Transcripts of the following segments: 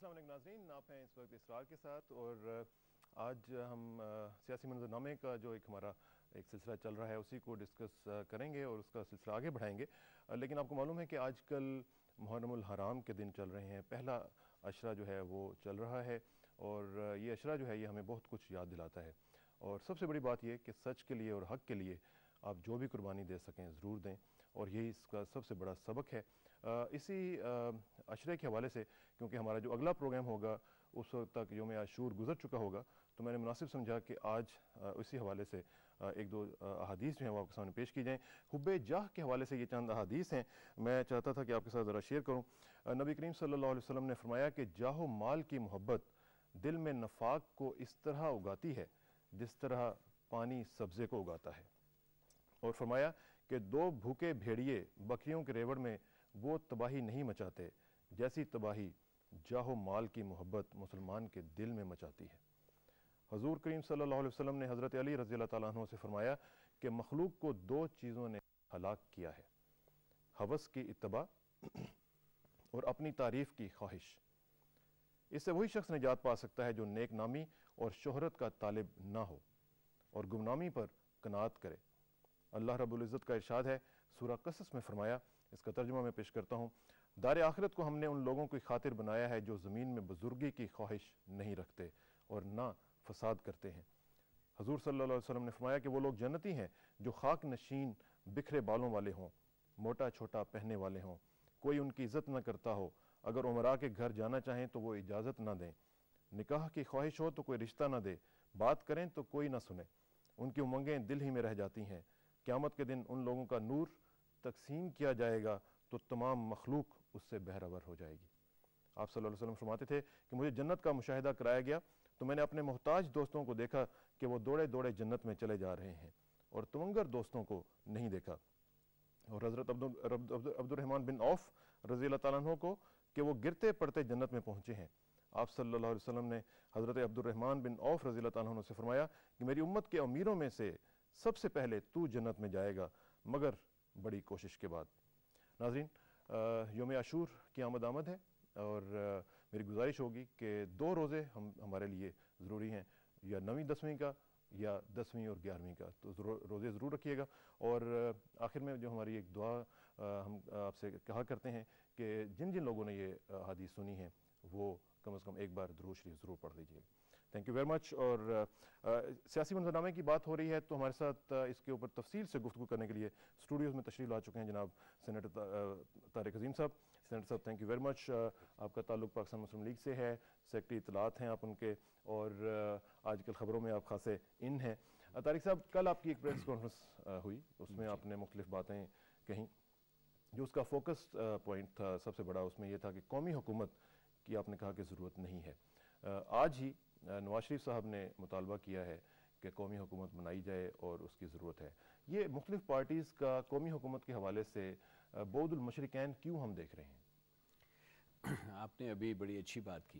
السلام علیکم ناظرین، آپ ہیں اس وقت اسرار کے ساتھ اور آج ہم سیاسی منظرنامے کا جو ہمارا ایک سلسلہ چل رہا ہے اسی کو ڈسکس کریں گے اور اس کا سلسلہ آگے بڑھائیں گے. لیکن آپ کو معلوم ہے کہ آج کل محرم الحرام کے دن چل رہے ہیں، پہلا عشرہ جو ہے وہ چل رہا ہے اور یہ عشرہ جو ہے یہ ہمیں بہت کچھ یاد دلاتا ہے. اور سب سے بڑی بات یہ کہ سچ کے لیے اور حق کے لیے آپ جو بھی قربانی دے سکیں ضرور دیں، اور یہی اس کا سب سے بڑا سبق ہے. اسی عشرے کے حوالے سے کیونکہ ہمارا جو اگلا پروگرام ہوگا اس وقت تک یوم عاشور گزر چکا ہوگا، تو میں نے مناسب سمجھا کہ آج اسی حوالے سے ایک دو احادیث جو ہیں وہ آپ کے سامنے پیش کی جائیں. حب جاہ کے حوالے سے یہ چند احادیث ہیں، میں چاہتا تھا کہ آپ کے ساتھ ذرا شیئر کروں. نبی کریم صلی اللہ علیہ وسلم نے فرمایا کہ جاہ و مال کی محبت دل میں نفاق کو اس طرح اگاتی ہے جس طرح پانی سبزے کو اگاتا ہے، اور فرمایا کہ دو بھوکے بھیڑیے بکریوں کے ریوڑ میں وہ تباہی نہیں مچاتے جیسی تباہی جاہ و مال کی محبت مسلمان کے دل میں مچاتی ہے. حضور کریم صلی اللہ علیہ وسلم نے حضرت علی رضی اللہ تعالیٰ عنہ سے فرمایا کہ مخلوق کو دو چیزوں نے ہلاک کیا ہے: ہوس کی اتباع اور اپنی تعریف کی خواہش. اس سے وہی شخص نجات پا سکتا ہے جو نیک نامی اور شہرت کا طالب نہ ہو اور گمنامی پر قناعت کرے. اللہ رب العزت کا ارشاد ہے سورہ قصص میں فرمایا، اس کا ترجمہ میں پیش کرتا ہوں: دار آخرت کو ہم نے ان لوگوں کی خاطر بنایا ہے جو زمین میں بزرگی کی خواہش نہیں رکھتے اور نہ فساد کرتے ہیں. حضور صلی اللہ علیہ وسلم نے فرمایا کہ وہ لوگ جنتی ہیں جو خاک نشین بکھرے بالوں والے ہوں، موٹا چھوٹا پہننے والے ہوں، کوئی ان کی عزت نہ کرتا ہو، اگر عمراء کے گھر جانا چاہیں تو وہ اجازت نہ دیں، نکاح کی خواہش ہو تو کوئی رشتہ نہ دے، بات کریں تو کوئی نہ سنے، ان کی امنگیں دل ہی میں رہ جاتی ہیں. قیامت کے دن ان لوگوں کا نور تقسیم کیا جائے گا تو تمام مخلوق اس سے بہرور ہو جائے گی. آپ صلی اللہ علیہ وسلم فرماتے تھے کہ مجھے جنت کا مشاہدہ کرایا گیا تو میں نے اپنے محتاج دوستوں کو دیکھا کہ وہ دوڑے دوڑے جنت میں چلے جا رہے ہیں اور تمنگر دوستوں کو نہیں دیکھا. اور حضرت عبد الرحمن بن عوف رضی اللہ تعالیٰ عنہ کو کہ وہ گرتے پڑتے جنت میں پہنچے ہیں. آپ صلی اللہ علیہ وسلم نے حضرت عبد الرحمن بن عوف رضی اللہ تعالیٰ عنہ سے فرمایا کہ میری امت کے امیروں میں سے سب سے پہلے تو جنت میں جائے گا مگر بڑی کوشش کے بعد. ناظرین، یوم عاشور کی آمد ہے اور میری گزارش ہوگی کہ 2 روزے ہمارے لیے ضروری ہیں، یا 9ویں 10ویں کا یا 10ویں اور 11ویں کا، تو روزے ضرور رکھیے گا. اور آخر میں جو ہماری ایک دعا ہم آپ سے کہا کرتے ہیں کہ جن جن لوگوں نے یہ حدیث سنی ہیں وہ کم از کم ایک بار درود شریف ضرور پڑھ لیجیے. تھینک یو ویری مچ. اور سیاسی منظرنامے کی بات ہو رہی ہے تو ہمارے ساتھ اس کے اوپر تفصیل سے گفتگو کرنے کے لیے اسٹوڈیوز میں تشریف لا چکے ہیں جناب سینیٹر طارق عظیم صاحب. سینیٹر صاحب تھینک یو ویری مچ. آپ کا تعلق پاکستان مسلم لیگ سے ہے، سیکرٹری اطلاعات ہیں آپ ان کے، اور آج کل خبروں میں آپ خاصے ان ہیں. طارق صاحب، کل آپ کی ایک پریس کانفرنس ہوئی، اس میں آپ نے مختلف باتیں کہیں. جو اس کا فوکس پوائنٹ تھا سب سے بڑا، اس میں یہ تھا کہ قومی حکومت کی آپ نے کہا کہ ضرورت نہیں ہے. آج ہی نواز شریف صاحب نے مطالبہ کیا ہے کہ قومی حکومت بنائی جائے اور اس کی ضرورت ہے. یہ مختلف پارٹیز کا قومی حکومت کے حوالے سے بعد المشرقین کیوں ہم دیکھ رہے ہیں؟ آپ نے ابھی بڑی اچھی بات کی.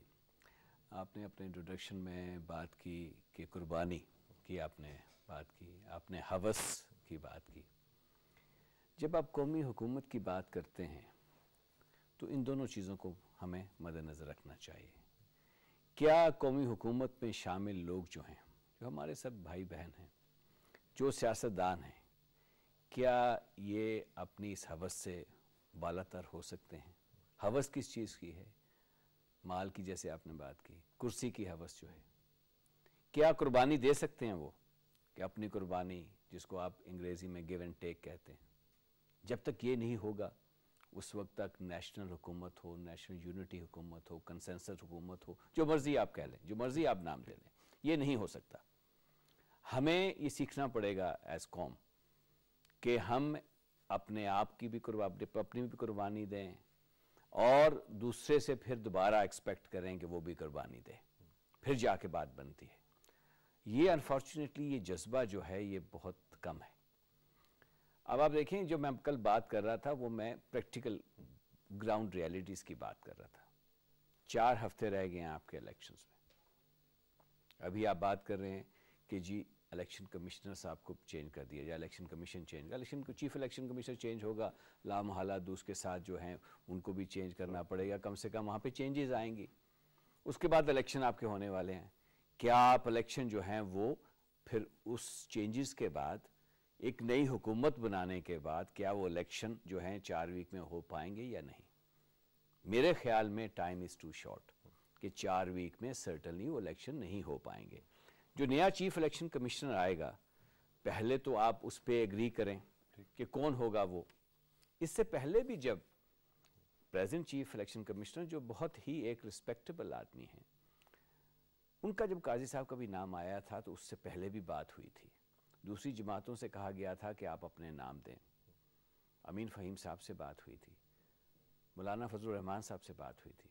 آپ نے اپنے انٹروڈکشن میں بات کی کہ قربانی کی، آپ نے بات کی، آپ نے ہوس کی بات کی. جب آپ قومی حکومت کی بات کرتے ہیں تو ان دونوں چیزوں کو ہمیں مد نظر رکھنا چاہیے. کیا قومی حکومت میں شامل لوگ جو ہیں، جو ہمارے سب بھائی بہن ہیں، جو سیاستدان ہیں، کیا یہ اپنی اس ہوس سے بالاتر ہو سکتے ہیں؟ ہوس کس چیز کی ہے؟ مال کی، جیسے آپ نے بات کی، کرسی کی ہوس جو ہے. کیا قربانی دے سکتے ہیں وہ کہ اپنی قربانی، جس کو آپ انگریزی میں گیو اینڈ ٹیک کہتے ہیں؟ جب تک یہ نہیں ہوگا اس وقت تک نیشنل حکومت ہو، نیشنل یونٹی حکومت ہو، کنسنسس حکومت ہو، جو مرضی آپ کہہ لیں، جو مرضی آپ نام دے لیں، یہ نہیں ہو سکتا. ہمیں یہ سیکھنا پڑے گا ایز قوم کہ ہم اپنے آپ کی بھی اپنی بھی قربانی دیں اور دوسرے سے پھر دوبارہ ایکسپیکٹ کریں کہ وہ بھی قربانی دے، پھر جا کے بات بنتی ہے. یہ انفارچونیٹلی یہ جذبہ جو ہے یہ بہت کم ہے. اب آپ دیکھیں، جو میں کل بات کر رہا تھا وہ میں پریکٹیکل گراؤنڈ ریالٹیز کی بات کر رہا تھا. 4 ہفتے رہ گئے ہیں آپ کے الیکشنز میں. ابھی آپ بات کر رہے ہیں کہ جی الیکشن کمشنر صاحب کو چینج کر دیا، یا election commission change, chief election commissioner change ہوگا، لامحالہ دوسرے کے ساتھ جو ہیں ان کو بھی چینج کرنا پڑے گا، کم سے کم وہاں پہ چینجز آئیں گی. اس کے بعد الیکشن آپ کے ہونے والے ہیں. کیا آپ الیکشن جو ہیں وہ پھر اس چینجز کے بعد ایک نئی حکومت بنانے کے بعد کیا وہ الیکشن جو ہیں 4 ویک میں ہو پائیں گے یا نہیں؟ میرے خیال میں ٹائم از ٹو شارٹ کہ 4 ویک میں سرٹنلی وہ الیکشن نہیں ہو پائیں گے. جو نیا چیف الیکشن کمشنر آئے گا پہلے تو آپ اس پہ ایگری کریں کہ کون ہوگا وہ. اس سے پہلے بھی جب پریزنٹ چیف الیکشن کمشنر جو بہت ہی ایک رسپیکٹیبل آدمی ہیں, ان کا جب قاضی صاحب کا بھی نام آیا تھا تو اس سے پہلے بھی بات ہوئی تھی. دوسری جماعتوں سے کہا گیا تھا کہ آپ اپنے نام دیں. امین فہیم صاحب سے بات ہوئی تھی, مولانا فضل الرحمان صاحب سے بات ہوئی تھی.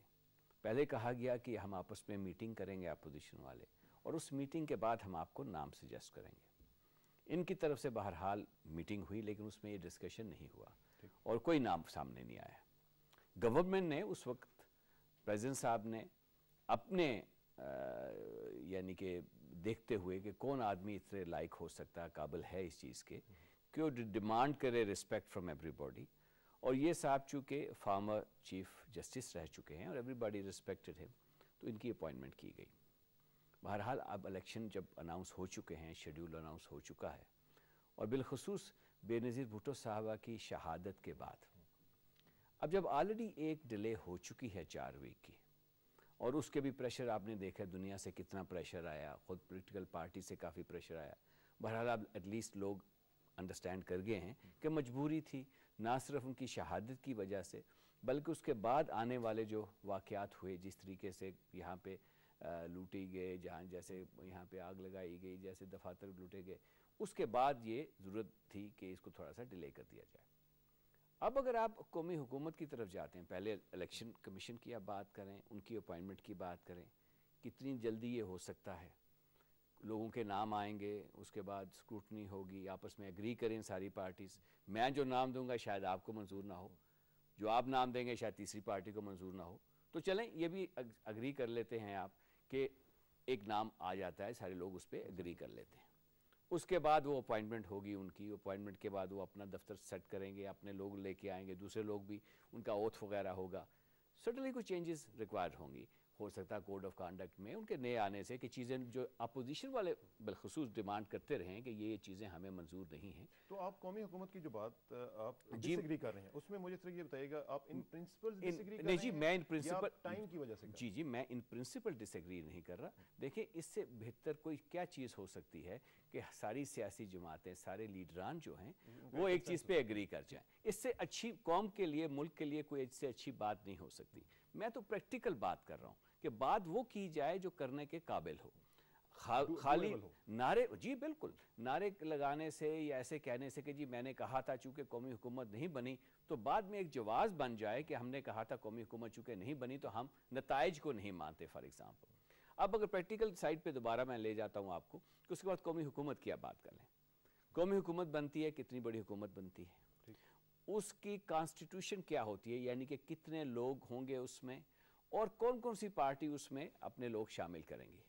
پہلے کہا گیا کہ ہم آپس میں میٹنگ کریں گے اپوزیشن والے, اور اس میٹنگ کے بعد ہم آپ کو نام سجیسٹ کریں گے. ان کی طرف سے بہرحال میٹنگ ہوئی لیکن اس میں یہ ڈسکشن نہیں ہوا اور کوئی نام سامنے نہیں آیا. گورنمنٹ نے اس وقت پریزیڈنٹ صاحب نے اپنے یعنی کہ دیکھتے ہوئے کہ کون آدمی اتنے لائق ہو سکتا ہے, قابل ہے اس چیز کے کہ وہ ڈیمانڈ کرے رسپیکٹ فرام ایوری باڈی, اور یہ صاحب چونکہ فارمر چیف جسٹس رہ چکے ہیں اور ایوری باڈی رسپیکٹڈ ہم, تو ان کی اپوائنٹمنٹ کی گئی. بہرحال اب الیکشن جب اناؤنس ہو چکے ہیں, شیڈیول اناؤنس ہو چکا ہے, اور بالخصوص بے نظیر بھٹو صاحبہ کی شہادت کے بعد اب جب آلریڈی ایک ڈیلے ہو چکی ہے 4 ویک کی, اور اس کے بھی پریشر آپ نے دیکھا دنیا سے کتنا پریشر آیا, خود پولیٹیکل پارٹی سے کافی پریشر آیا. بہرحال اب ایٹ لیسٹ لوگ انڈرسٹینڈ کر گئے ہیں کہ مجبوری تھی, نہ صرف ان کی شہادت کی وجہ سے بلکہ اس کے بعد آنے والے جو واقعات ہوئے, جس طریقے سے یہاں پہ لوٹی گئے, جہاں جیسے یہاں پہ آگ لگائی گئی, جیسے دفاتر لوٹے گئے, اس کے بعد یہ ضرورت تھی کہ اس کو تھوڑا سا ڈیلے کر دیا جائے. اب اگر آپ قومی حکومت کی طرف جاتے ہیں, پہلے الیکشن کمیشن کی آپ بات کریں, ان کی اپوائنٹمنٹ کی بات کریں, کتنی جلدی یہ ہو سکتا ہے. لوگوں کے نام آئیں گے, اس کے بعد اسکروٹنی ہوگی, آپس میں اگری کریں ساری پارٹیز. میں جو نام دوں گا شاید آپ کو منظور نہ ہو, جو آپ نام دیں گے شاید تیسری پارٹی کو منظور نہ ہو. تو چلیں یہ بھی اگری کر لیتے ہیں آپ کہ ایک نام آ جاتا ہے, سارے لوگ اس پہ اگری کر لیتے ہیں. اس کے بعد وہ اپوائنٹمنٹ ہوگی, ان کی اپوائنٹمنٹ کے بعد وہ اپنا دفتر سیٹ کریں گے, اپنے لوگ لے کے آئیں گے, دوسرے لوگ بھی, ان کا اوتھ وغیرہ ہوگا. سرٹنلی کچھ چینجز ریکوائرڈ ہوں گی. ہو سکتا ہے کوڈ آف کانڈکٹ میں ان کے نئے آنے سے کہ چیزیں جو اپوزیشن والے بالخصوص ڈیمانڈ کرتے رہیں کہ یہ چیزیں ہمیں منظور نہیں ہیں. تو آپ قومی حکومت کی جو بات آپ ڈس ایگری کر رہے ہیں اس میں مجھے صرف یہ بتائیے گا, آپ ان پرنسپل ڈس ایگری کر رہے ہیں؟ جی میں ان پرنسپل ٹائم کی وجہ سے جی میں ان پرنسپل ڈس ایگری نہیں کر رہا. دیکھیں اس سے بہتر کوئی کیا چیز ہو سکتی ہے کہ ساری سیاسی جماعتیں, سارے لیڈران جو ہیں وہ ایک چیز پہ ایگری کر جائیں. اس سے اچھی قوم کے لیے, ملک کے لیے کوئی اس سے اچھی بات نہیں ہو سکتی. میں تو پریکٹیکل بات کر رہا ہوں کہ بات وہ کی جائے جو کرنے کے قابل ہو. خالی نعرے, جی بالکل, نعرے لگانے سے یا ایسے کہنے سے کہ جی میں نے کہا تھا چونکہ قومی حکومت نہیں بنی, تو بعد میں ایک جواز بن جائے کہ ہم نے کہا تھا قومی حکومت چونکہ نہیں بنی تو ہم نتائج کو نہیں مانتے. فار ایگزامپل اب اگر پریکٹیکل سائڈ پہ دوبارہ میں لے جاتا ہوں آپ کو, کہ اس کے بعد قومی حکومت کی آپ بات کر لیں. قومی حکومت بنتی ہے, کتنی بڑی حکومت بنتی ہے, اس کی کانسٹیٹیوشن کیا ہوتی ہے, یعنی کہ کتنے لوگ ہوں گے اس میں, اور کون کون سی پارٹی اس میں اپنے لوگ شامل کریں گی.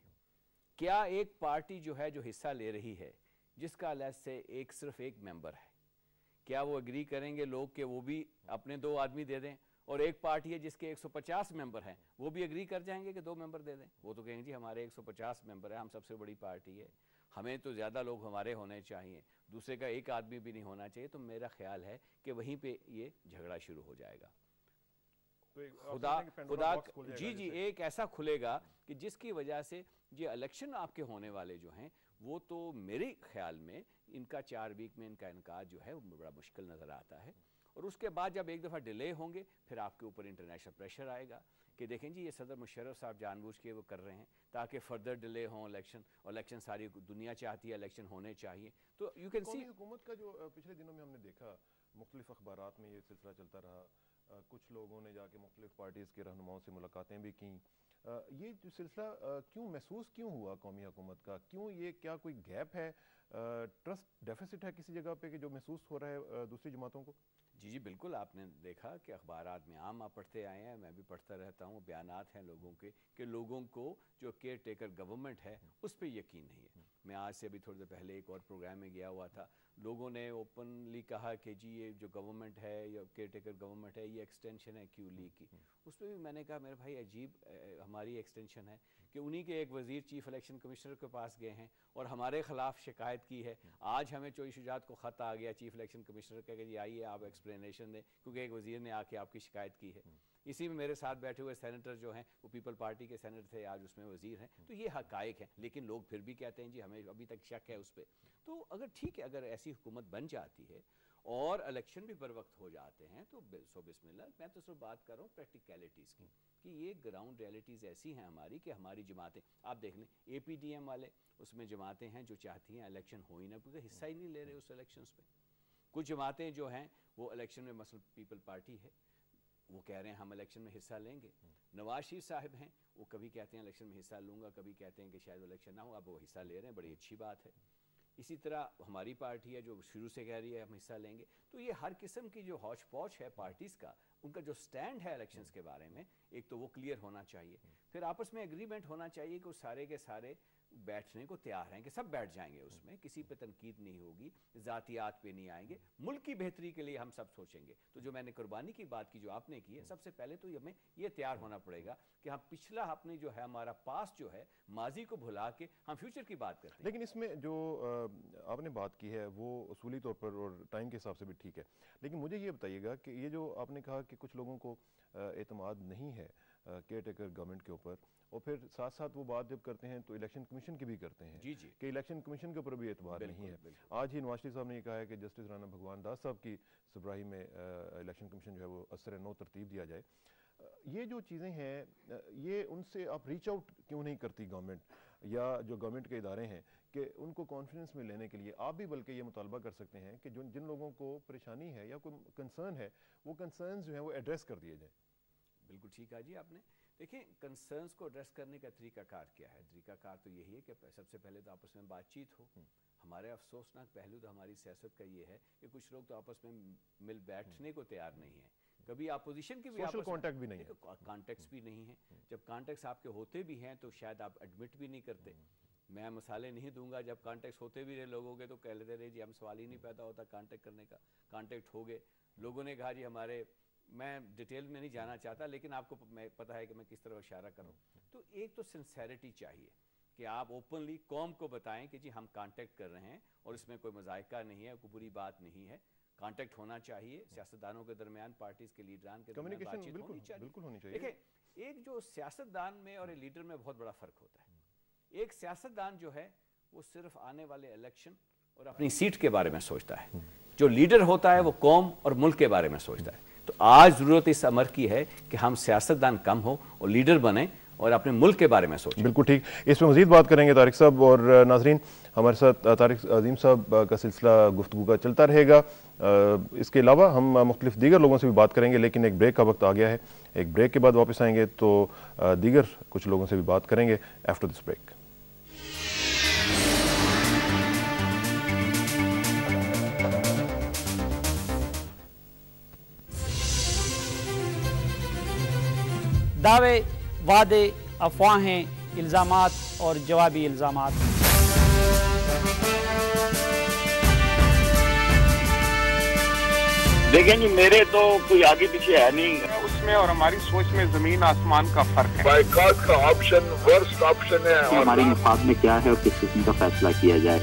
کیا ایک پارٹی جو ہے جو حصہ لے رہی ہے جس کا علیحدہ سے صرف ایک ممبر ہے, کیا وہ اگری کریں گے لوگ کہ وہ بھی اپنے 2 آدمی دے دیں, اور ایک پارٹی ہے جس کے 150 ممبر ہیں وہ بھی اگری کر جائیں گے کہ 2 ممبر دے دیں؟ وہ تو کہیں گے جی ہمارے 150 ممبر ہیں, ہم سب سے بڑی پارٹی ہے, ہمیں تو زیادہ لوگ ہمارے ہونے چاہیے, دوسرے کا ایک آدمی بھی نہیں ہونا چاہیے. تو میرا خیال ہے کہ وہیں پہ یہ جھگڑا شروع ہو جائے گا. خدا جی ایک ایسا کھلے گا کہ جس کی وجہ سے یہ الیکشن آپ کے ہونے والے جو ہیں وہ تو میرے خیال میں ان کا 4 ویک میں ان کا انعقاد جو ہے وہ بڑا مشکل نظر آتا ہے. اور اس کے بعد جب ایک دفعہ ڈیلے ہوں گے پھر آپ کے اوپر انٹرنیشنل پریشر آئے گا کہ دیکھیں جی یہ صدر مشرف صاحب جان بوجھ کے وہ کر رہے ہیں تاکہ فردر ڈیلے ہوں الیکشن, اور الیکشن ساری دنیا چاہتی ہے الیکشن ہونے چاہیے. تو یو کین سی قومی حکومت کا جو پچھلے دنوں میں ہم نے دیکھا, مختلف اخبارات میں یہ سلسلہ چلتا رہا, کچھ لوگوں نے جا کے مختلف پارٹیز کے رہنماؤں سے ملاقاتیں بھی کیں. یہ جو سلسلہ کیوں محسوس کیوں ہوا قومی حکومت کا, کیوں یہ, کیا کوئی گیپ ہے, ٹرسٹ ڈیفیسٹ ہے کسی جگہ پہ کہ جو محسوس ہو رہا ہے دوسری جماعتوں کو؟ جی بالکل, آپ نے دیکھا کہ اخبارات میں عام آپ پڑھتے آئے ہیں, میں بھی پڑھتا رہتا ہوں, بیانات ہیں لوگوں کے کہ لوگوں کو جو کیئر ٹیکر گورنمنٹ ہے اس پہ یقین نہیں ہے. میں آج سے ابھی تھوڑی دیر پہلے ایک اور پروگرام میں گیا ہوا تھا, لوگوں نے اوپنلی کہا کہ جی یہ جو گورنمنٹ ہے یا کیئر ٹیکر گورنمنٹ ہے یہ ایکسٹینشن ہے کیو لیگ کی. اس پہ بھی میں نے کہا میرے بھائی عجیب ہماری ایکسٹینشن ہے کہ انہی کے ایک وزیر چیف الیکشن کمشنر کے پاس گئے ہیں اور ہمارے خلاف شکایت کی ہے. آج ہمیں چوئی شجاعت کو خط آ گیا چیف الیکشن کمشنر کا کہ جی آئیے آپ ایکسپلینیشن دیں کیونکہ ایک وزیر نے آ کے آپ کی شکایت کی ہے. اسی میں میرے ساتھ بیٹھے ہوئے سینیٹر جو ہیں وہ پیپل پارٹی کے سینیٹر تھے, آج اس میں وزیر ہیں. تو یہ حقائق ہیں, لیکن لوگ پھر بھی کہتے ہیں جی ہمیں ابھی تک شک ہے اس پہ. تو اگر ٹھیک ہے اگر ایسی حکومت بن جاتی ہے اور الیکشن بھی بر وقت ہو جاتے ہیں تو سو بسم اللہ. میں تو صرف بات کر رہا ہوں پریکٹیکلٹیز کی کہ یہ گراؤنڈ ریئلٹیز ایسی ہیں ہماری کہ ہماری جماعتیں آپ دیکھ لیں اے پی ڈی ایم والے اس میں جماعتیں ہیں جو چاہتی ہیں الیکشن ہو ہی نہ, کیونکہ حصہ ہی نہیں لے رہے اس الیکشنز پہ. کچھ جماعتیں جو ہیں وہ الیکشن میں مثلا پیپل پارٹی ہے وہ کہہ رہے ہیں ہم الیکشن میں حصہ لیں گے. نواز شریف صاحب ہیں وہ کبھی کہتے ہیں الیکشن میں حصہ لوں گا, کبھی کہتے ہیں کہ شاید الیکشن نہ ہو. اب وہ حصہ لے رہے ہیں, بڑی اچھی بات ہے. اسی طرح ہماری پارٹی ہے جو شروع سے کہہ رہی ہے ہم حصہ لیں گے. تو یہ ہر قسم کی جو ہوچ پوچ ہے پارٹیز کا, ان کا جو سٹینڈ ہے الیکشنز کے بارے میں ایک تو وہ کلیئر ہونا چاہیے. پھر آپس میں ایگریمنٹ ہونا چاہیے کہ وہ سارے کے سارے بیٹھنے کو تیار ہیں کہ سب بیٹھ جائیں گے, اس میں کسی پہ تنقید نہیں ہوگی, ذاتیات پہ نہیں آئیں گے, ملک کی بہتری کے لیے ہم سب سوچیں گے. تو جو میں نے قربانی کی بات کی جو آپ نے کی ہے, سب سے پہلے تو ہمیں یہ تیار ہونا پڑے گا کہ ہم پچھلا اپنی جو ہے ہمارا پاس جو ہے ماضی کو بھلا کے ہم فیوچر کی بات کرتے ہیں. لیکن اس میں جو آپ نے بات کی ہے وہ اصولی طور پر اور ٹائم کے حساب سے بھی ٹھیک ہے, لیکن مجھے یہ بتائیے گا کہ یہ جو آپ نے کہا کہ کچھ لوگوں کو اعتماد نہیں ہے کیئر ٹیکر گورنمنٹ کے اوپر, اور پھر ساتھ ساتھ وہ بات جب کرتے ہیں تو الیکشن کمیشن کی بھی کرتے ہیں جی جی کہ الیکشن کمیشن کے اوپر بھی اعتبار نہیں ہے. آج ہی نواز شریف صاحب نے یہ کہا ہے کہ جسٹس رانا بھگوان داس صاحب کی سربراہی میں الیکشن کمیشن جو ہے وہ اثر نو ترتیب دیا جائے. یہ جو چیزیں ہیں یہ ان سے آپ ریچ آؤٹ کیوں نہیں کرتی گورنمنٹ یا جو گورنمنٹ کے ادارے ہیں کہ ان کو کانفیڈنس میں لینے کے لیے آپ بھی بلکہ یہ مطالبہ کر سکتے ہیں کہ جن لوگوں کو پریشانی ہے یا کوئی کنسرن ہے وہ کنسرنز جو ہیں وہ ایڈریس کر دیے جائیں. بالکل ٹھیک کہا جی آپ نے. دیکھیں کنسرنز کو ایڈریس کرنے کا طریقہ کار کیا ہے؟ طریقہ کار تو یہی ہے کہ سب سے پہلے تو آپس میں بات چیت ہو. ہمارے افسوسناک پہلو تو ہماری سیاست کا یہ ہے کہ کچھ لوگ تو آپس میں مل بیٹھنے کو تیار نہیں ہیں. کبھی اپوزیشن کی بھی سوشل کانٹیکٹ بھی نہیں ہے, کانٹیکٹس بھی نہیں ہیں. جب کانٹیکٹس آپ کے ہوتے بھی ہیں تو شاید آپ ایڈمٹ بھی نہیں کرتے. میں مثالیں نہیں دوں گا, جب کانٹیکٹس ہوتے بھی رہے لوگوں کے تو کہہ لیتے رہے جی ہم سوال ہی نہیں پیدا ہوتا کانٹیکٹ کرنے کا. کانٹیکٹ ہو گئے, لوگوں نے کہا جی ہمارے, میں ڈیٹیل میں نہیں جانا چاہتا لیکن آپ کو پتہ ہے کہ میں کس طرح اشارہ کروں. تو ایک تو سنسیریٹی چاہیے کہ آپ اوپنلی قوم کو بتائیں کہ جی ہم کانٹیکٹ کر رہے ہیں اور اس میں کوئی مذائقہ نہیں ہے, کوئی بری بات نہیں ہے. کانٹیکٹ ہونا چاہیے سیاستدانوں کے درمیان, پارٹیز کے لیڈران کے درمیان بات چیت بالکل ہونی چاہیے. دیکھیں ایک جو سیاستدان میں اور لیڈر میں بہت بڑا فرق ہوتا ہے. ایک سیاستدان جو ہے وہ صرف آنے والے الیکشن اور اپنی سیٹ کے بارے میں سوچتا ہے. جو لیڈر ہوتا ہے وہ قوم اور ملک کے بارے میں سوچتا ہے. تو آج ضرورت اس امر کی ہے کہ ہم سیاستدان کم ہو اور لیڈر بنیں اور اپنے ملک کے بارے میں سوچیں. بالکل ٹھیک, اس پہ مزید بات کریں گے طارق صاحب. اور ناظرین ہمارے ساتھ طارق عظیم صاحب کا سلسلہ گفتگو کا چلتا رہے گا. اس کے علاوہ ہم مختلف دیگر لوگوں سے بھی بات کریں گے, لیکن ایک بریک کا وقت آ گیا ہے. ایک بریک کے بعد واپس آئیں گے تو دیگر کچھ لوگوں سے بھی بات کریں گے آفٹر دس بریک. دعوے, وعدے, افواہیں, الزامات اور جوابی الزامات. دیکھیں جی میرے تو کوئی آگے پیچھے ہے نہیں. اس میں اور ہماری سوچ میں زمین آسمان کا فرق ہے. بائیکاٹ کا آپشن ورسٹ آپشن ہے. ہمارے مفاد میں کیا ہے اور کس قسم کا فیصلہ کیا جائے.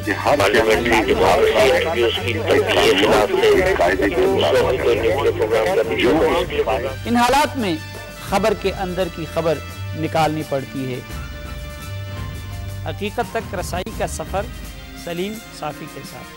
ان حالات میں خبر کے اندر کی خبر نکالنی پڑتی ہے. حقیقت تک رسائی کا سفر سلیم صافی کے ساتھ.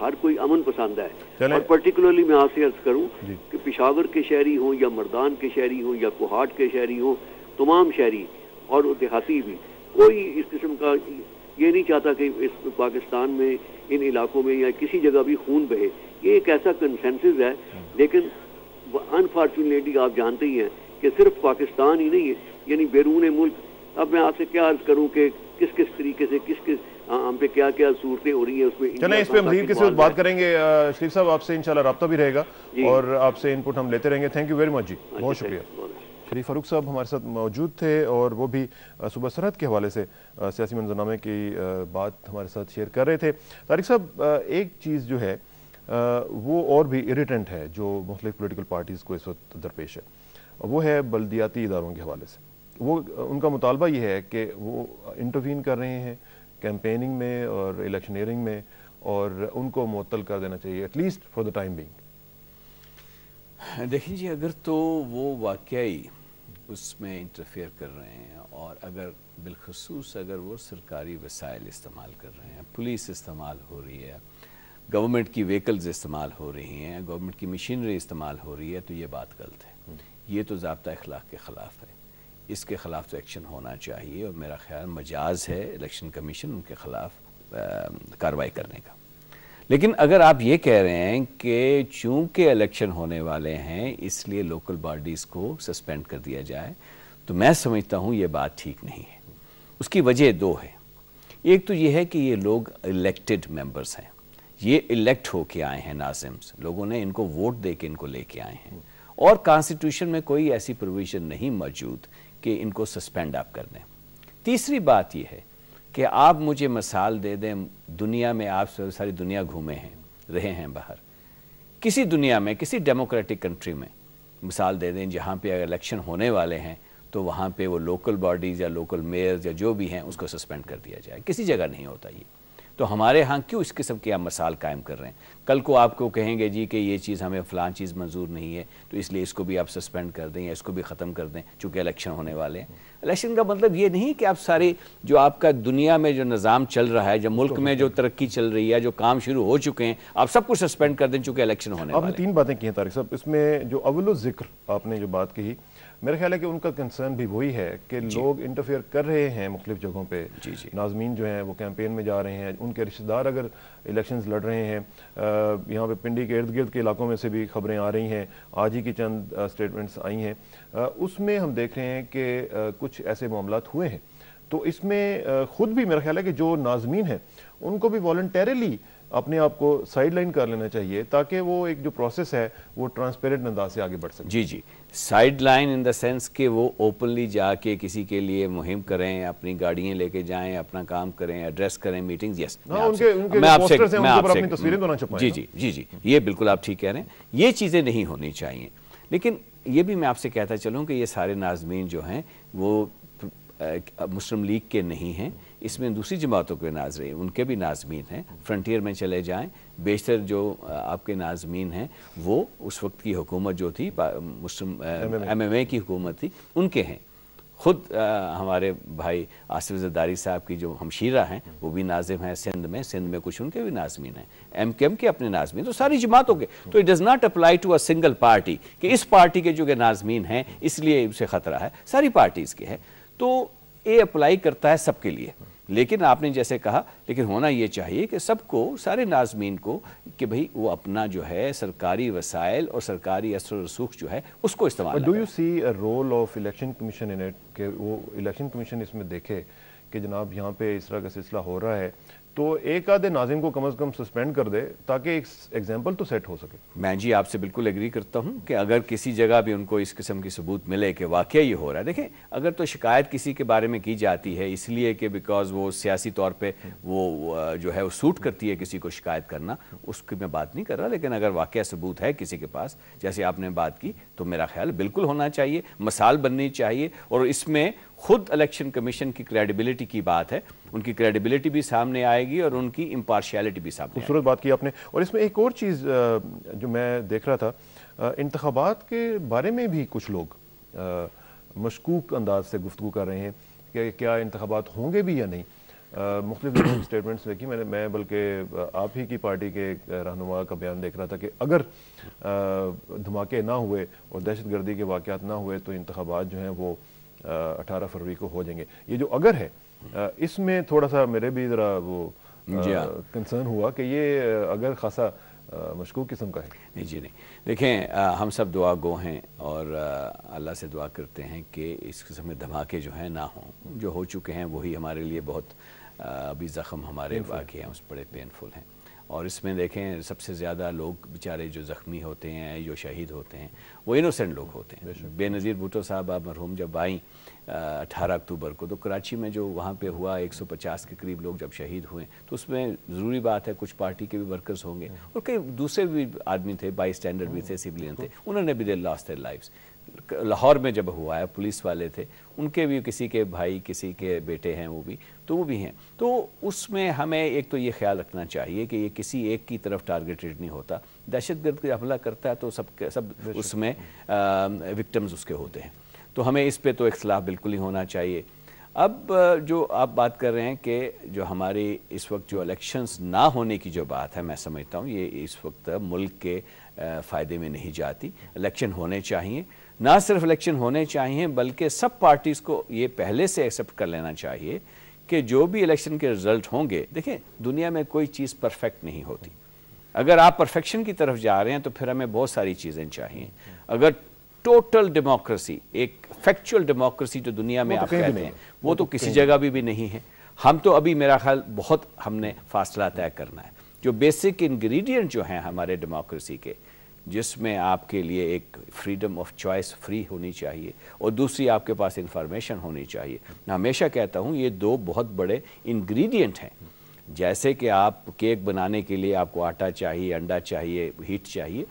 ہر کوئی امن پسند ہے. چلیں. اور پرٹیکولرلی میں آپ سے عرض کروں کہ پشاور کے شہری ہوں یا مردان کے شہری ہوں یا کوہاٹ کے شہری ہوں، تمام شہری اور دیہاتی بھی، کوئی اس قسم کا یہ نہیں چاہتا کہ اس پاکستان میں ان علاقوں میں یا کسی جگہ بھی خون بہے. یہ ایک ایسا کنسنسس ہے، لیکن انفارچونیٹلی آپ جانتے ہی ہیں کہ صرف پاکستان ہی نہیں ہے، یعنی بیرون ملک. اب میں آپ سے کیا عرض کروں کہ کس کس طریقے سے ہم پہ کیا کیا صورتیں ہو رہی ہیں. اس میں چلیں اس پہ مزید کسی وقت بات کریں گے. شریف صاحب آپ سے انشاءاللہ رابطہ بھی رہے گا اور آپ سے انپٹ ہم لیتے رہیں گے. تھینک یو ویری مچ جی، بہت شکریہ. شریف فاروق صاحب ہمارے ساتھ موجود تھے اور وہ بھی صوبہ سرحد کے حوالے سے سیاسی منظرنامے کی بات ہمارے ساتھ شیئر کر رہے تھے. طارق صاحب، ایک چیز جو ہے وہ اور بھی اریٹنٹ ہے جو مختلف پولیٹیکل پارٹیز کو اس وقت درپیش ہے، وہ ہے بلدیاتی اداروں کے حوالے سے. وہ ان کا مطالبہ یہ ہے کہ وہ انٹروین کر رہے ہیں کیمپیننگ میں اور الیکشنیئرنگ میں، اور ان کو معطل کر دینا چاہیے at least for the time being. دیکھیں جی، اگر تو وہ واقعی اس میں انٹرفیئر کر رہے ہیں، اور اگر بالخصوص اگر وہ سرکاری وسائل استعمال کر رہے ہیں، پولیس استعمال ہو رہی ہے، گورنمنٹ کی ویکلز استعمال ہو رہی ہیں، گورنمنٹ کی مشینری استعمال ہو رہی ہے، تو یہ بات غلط ہے. یہ تو ضابطہ اخلاق کے خلاف ہے. اس کے خلاف تو ایکشن ہونا چاہیے، اور میرا خیال مجاز ہے الیکشن کمیشن ان کے خلاف کارروائی کرنے کا. لیکن اگر آپ یہ کہہ رہے ہیں کہ چونکہ الیکشن ہونے والے ہیں اس لیے لوکل باڈیز کو سسپینڈ کر دیا جائے، تو میں سمجھتا ہوں یہ بات ٹھیک نہیں ہے. اس کی وجہ دو ہے. ایک تو یہ ہے کہ یہ لوگ الیکٹڈ ممبرز ہیں، یہ الیکٹ ہو کے آئے ہیں ناظمز، لوگوں نے ان کو ووٹ دے کے ان کو لے کے آئے ہیں، اور کانسٹیٹیوشن میں کوئی ایسی پروویژن نہیں موجود کہ ان کو سسپینڈ آپ کر دیں. تیسری بات یہ ہے کہ آپ مجھے مثال دے دیں، دنیا میں آپ ساری دنیا گھومے ہیں، رہے ہیں باہر، کسی دنیا میں کسی ڈیموکریٹک کنٹری میں مثال دے دیں جہاں پہ اگر الیکشن ہونے والے ہیں تو وہاں پہ وہ لوکل باڈیز یا لوکل میئرز یا جو بھی ہیں اس کو سسپینڈ کر دیا جائے. کسی جگہ نہیں ہوتا یہ. تو ہمارے ہاں کیوں اس قسم کی آپ مثال قائم کر رہے ہیں؟ کل کو آپ کو کہیں گے جی کہ یہ چیز ہمیں فلان چیز منظور نہیں ہے تو اس لیے اس کو بھی آپ سسپینڈ کر دیں یا اس کو بھی ختم کر دیں چونکہ الیکشن ہونے والے ہیں. الیکشن کا مطلب یہ نہیں کہ آپ سارے جو آپ کا دنیا میں جو نظام چل رہا ہے، جو ملک میں جو ترقی چل رہی ہے، جو کام شروع ہو چکے ہیں، آپ سب کچھ سسپینڈ کر دیں چونکہ الیکشن ہونے والے ہیں. آپ نے 3 باتیں کی ہیں طارق صاحب. اس میں جو اول ذکر آپ نے جو بات کہی، میرا خیال ہے کہ ان کا کنسرن بھی وہی ہے کہ لوگ انٹرفیئر کر رہے ہیں مختلف جگہوں پہ. ناظمین جو ہیں وہ کیمپین میں جا رہے ہیں، ان کے رشتہ دار اگر الیکشنز لڑ رہے ہیں. یہاں پہ پنڈی کے ارد گرد کے علاقوں میں سے بھی خبریں آ رہی ہیں، آج ہی کی چند سٹیٹمنٹس آئی ہیں. اس میں ہم دیکھ رہے ہیں کہ کچھ ایسے معاملات ہوئے ہیں. تو اس میں خود بھی میرا خیال ہے کہ جو ناظمین ہیں ان کو بھی والنٹیرلی اپنے آپ کو سائیڈ لائن کر لینا چاہیے تاکہ وہ ایک جو پروسیس ہے وہ ٹرانسپیرنٹ انداز سے آگے بڑھ سکے. جی sideline in the sense کہ وہ اوپنلی جا کے کسی کے لیے مہم کریں، اپنی گاڑیاں لے کے جائیں، اپنا کام کریں، ایڈریس کریں، میٹنگز. یس، جی یہ بالکل آپ ٹھیک کہہ رہے ہیں. یہ چیزیں نہیں ہونی چاہیے. لیکن یہ بھی میں آپ سے کہتا چلوں کہ یہ سارے ناظمین جو ہیں وہ مسلم لیگ کے نہیں ہیں، اس میں دوسری جماعتوں کے ناظرین ان کے بھی ناظمین ہیں. فرنٹیئر میں چلے جائیں، بیشتر جو آپ کے ناظمین ہیں وہ اس وقت کی حکومت جو تھی مسلم MMA کی حکومت تھی ان کے ہیں. خود ہمارے بھائی آصف زرداری صاحب کی جو ہمشیرہ ہیں وہ بھی ناظم ہیں سندھ میں کچھ ان کے بھی ناظمین ہیں. MKM کے اپنے ناظمین، تو ساری جماعتوں کے. تو it does not apply to a single party کہ اس پارٹی کے جو کہ ناظمین ہیں اس لیے اسے خطرہ ہے، ساری پارٹیز کے ہیں. تو یہ اپلائی کرتا ہے سب کے لیے. لیکن آپ نے جیسے کہا، لیکن ہونا یہ چاہیے کہ سب کو، سارے ناظمین کو، کہ بھئی وہ اپنا جو ہے سرکاری وسائل اور سرکاری اثر و رسوخ جو ہے اس کو استعمال کریں. Do you see a role of election commission in it کہ وہ الیکشن کمیشن اس میں دیکھے کہ جناب یہاں پہ اس طرح کا سلسلہ ہو رہا ہے تو ایک آدھے ناظم کو کم از کم سسپینڈ کر دے تاکہ ایک ایگزامپل تو سیٹ ہو سکے؟ میں جی آپ سے بالکل ایگری کرتا ہوں کہ اگر کسی جگہ بھی ان کو اس قسم کی ثبوت ملے کہ واقعہ یہ ہو رہا ہے. دیکھیں، اگر تو شکایت کسی کے بارے میں کی جاتی ہے اس لیے کہ بیکاز وہ سیاسی طور پہ وہ جو ہے وہ سوٹ کرتی ہے کسی کو شکایت کرنا، اس کی میں بات نہیں کر رہا. لیکن اگر واقعہ ثبوت ہے کسی کے پاس جیسے آپ نے بات کی تو میرا خیال بالکل ہونا چاہیے، مثال بننی چاہیے. اور اس میں خود الیکشن کمیشن کی کریڈیبلٹی کی بات ہے، ان کی کریڈیبلٹی بھی سامنے آئے گی اور ان کی امپارشیلٹی بھی سامنے آئے گی. خوبصورت بات کی آپ نے. اور اس میں ایک اور چیز جو میں دیکھ رہا تھا، انتخابات کے بارے میں بھی کچھ لوگ مشکوک انداز سے گفتگو کر رہے ہیں کہ کیا انتخابات ہوں گے بھی یا نہیں. مختلف اسٹیٹمنٹس دیکھی میں بلکہ آپ ہی کی پارٹی کے ایک رہنما کا بیان دیکھ رہا تھا کہ اگر دھماکے نہ ہوئے اور دہشت گردی کے واقعات نہ ہوئے تو انتخابات جو ہیں وہ 18 فروری کو ہو جائیں گے. یہ جو اگر ہے اس میں تھوڑا سا میرے بھی ذرا وہ کنسرن ہوا کہ یہ اگر خاصا مشکوک قسم کا ہے. جی نہیں دیکھیں ہم سب دعا گو ہیں اور اللہ سے دعا کرتے ہیں کہ اس قسم میں دھماکے جو ہیں نہ ہوں. جو ہو چکے ہیں وہی ہمارے لیے بہت ابھی زخم ہمارے باقی ہیں اس بڑے پینفل ہیں. اور اس میں دیکھیں سب سے زیادہ لوگ بیچارے جو زخمی ہوتے ہیں جو شہید ہوتے ہیں وہ انوسینٹ لوگ ہوتے ہیں. بے نظیر بھٹو صاحبہ مرحوم جب آئیں 18 اکتوبر کو تو کراچی میں جو وہاں پہ ہوا 150 کے قریب لوگ جب شہید ہوئے تو اس میں ضروری بات ہے کچھ پارٹی کے بھی ورکرز ہوں گے اور کئی دوسرے بھی آدمی تھے بائی اسٹینڈرڈ بھی تھے سیولین تھے انہوں نے بھی دے لاس دیئر لائفز. لاہور میں جب ہوا ہے پولیس والے تھے ان کے بھی کسی کے بھائی کسی کے بیٹے ہیں وہ بھی ہیں. تو اس میں ہمیں ایک تو یہ خیال رکھنا چاہیے کہ یہ کسی ایک کی طرف ٹارگیٹڈ نہیں ہوتا. دہشت گرد کا حملہ کرتا ہے تو سب اس میں وکٹمز اس کے ہوتے ہیں. تو ہمیں اس پہ تو اختلاف بالکل ہی ہونا چاہیے. اب جو آپ بات کر رہے ہیں کہ جو ہماری اس وقت جو الیکشنز نہ ہونے کی جو بات ہے میں سمجھتا ہوں یہ اس وقت ملک کے فائدے میں نہیں جاتی. الیکشن ہونے چاہیے. نہ صرف الیکشن ہونے چاہیے بلکہ سب پارٹیز کو یہ پہلے سے ایکسیپٹ کر لینا چاہیے کہ جو بھی الیکشن کے رزلٹ ہوں گے. دیکھیں دنیا میں کوئی چیز پرفیکٹ نہیں ہوتی. اگر آپ پرفیکشن کی طرف جا رہے ہیں تو پھر ہمیں بہت ساری چیزیں چاہیے. اگر ٹوٹل ڈیموکریسی ایک فیکچول ڈیموکریسی جو دنیا میں آپ کہتے ہیں وہ تو کسی جگہ بھی نہیں ہے. ہم تو ابھی میرا خیال بہت ہم نے فاصلہ طے کرنا ہے. جو بیسک انگریڈینٹ جو ہیں ہمارے ڈیموکریسی کے جس میں آپ کے لیے ایک فریڈم آف چوائس فری ہونی چاہیے اور دوسری آپ کے پاس انفارمیشن ہونی چاہیے. میں ہمیشہ کہتا ہوں یہ دو بہت بڑے انگریڈینٹ ہیں. جیسے کہ آپ کیک بنانے کے لیے آپ کو آٹا چاہیے انڈا چاہیے ہیٹ چاہیے.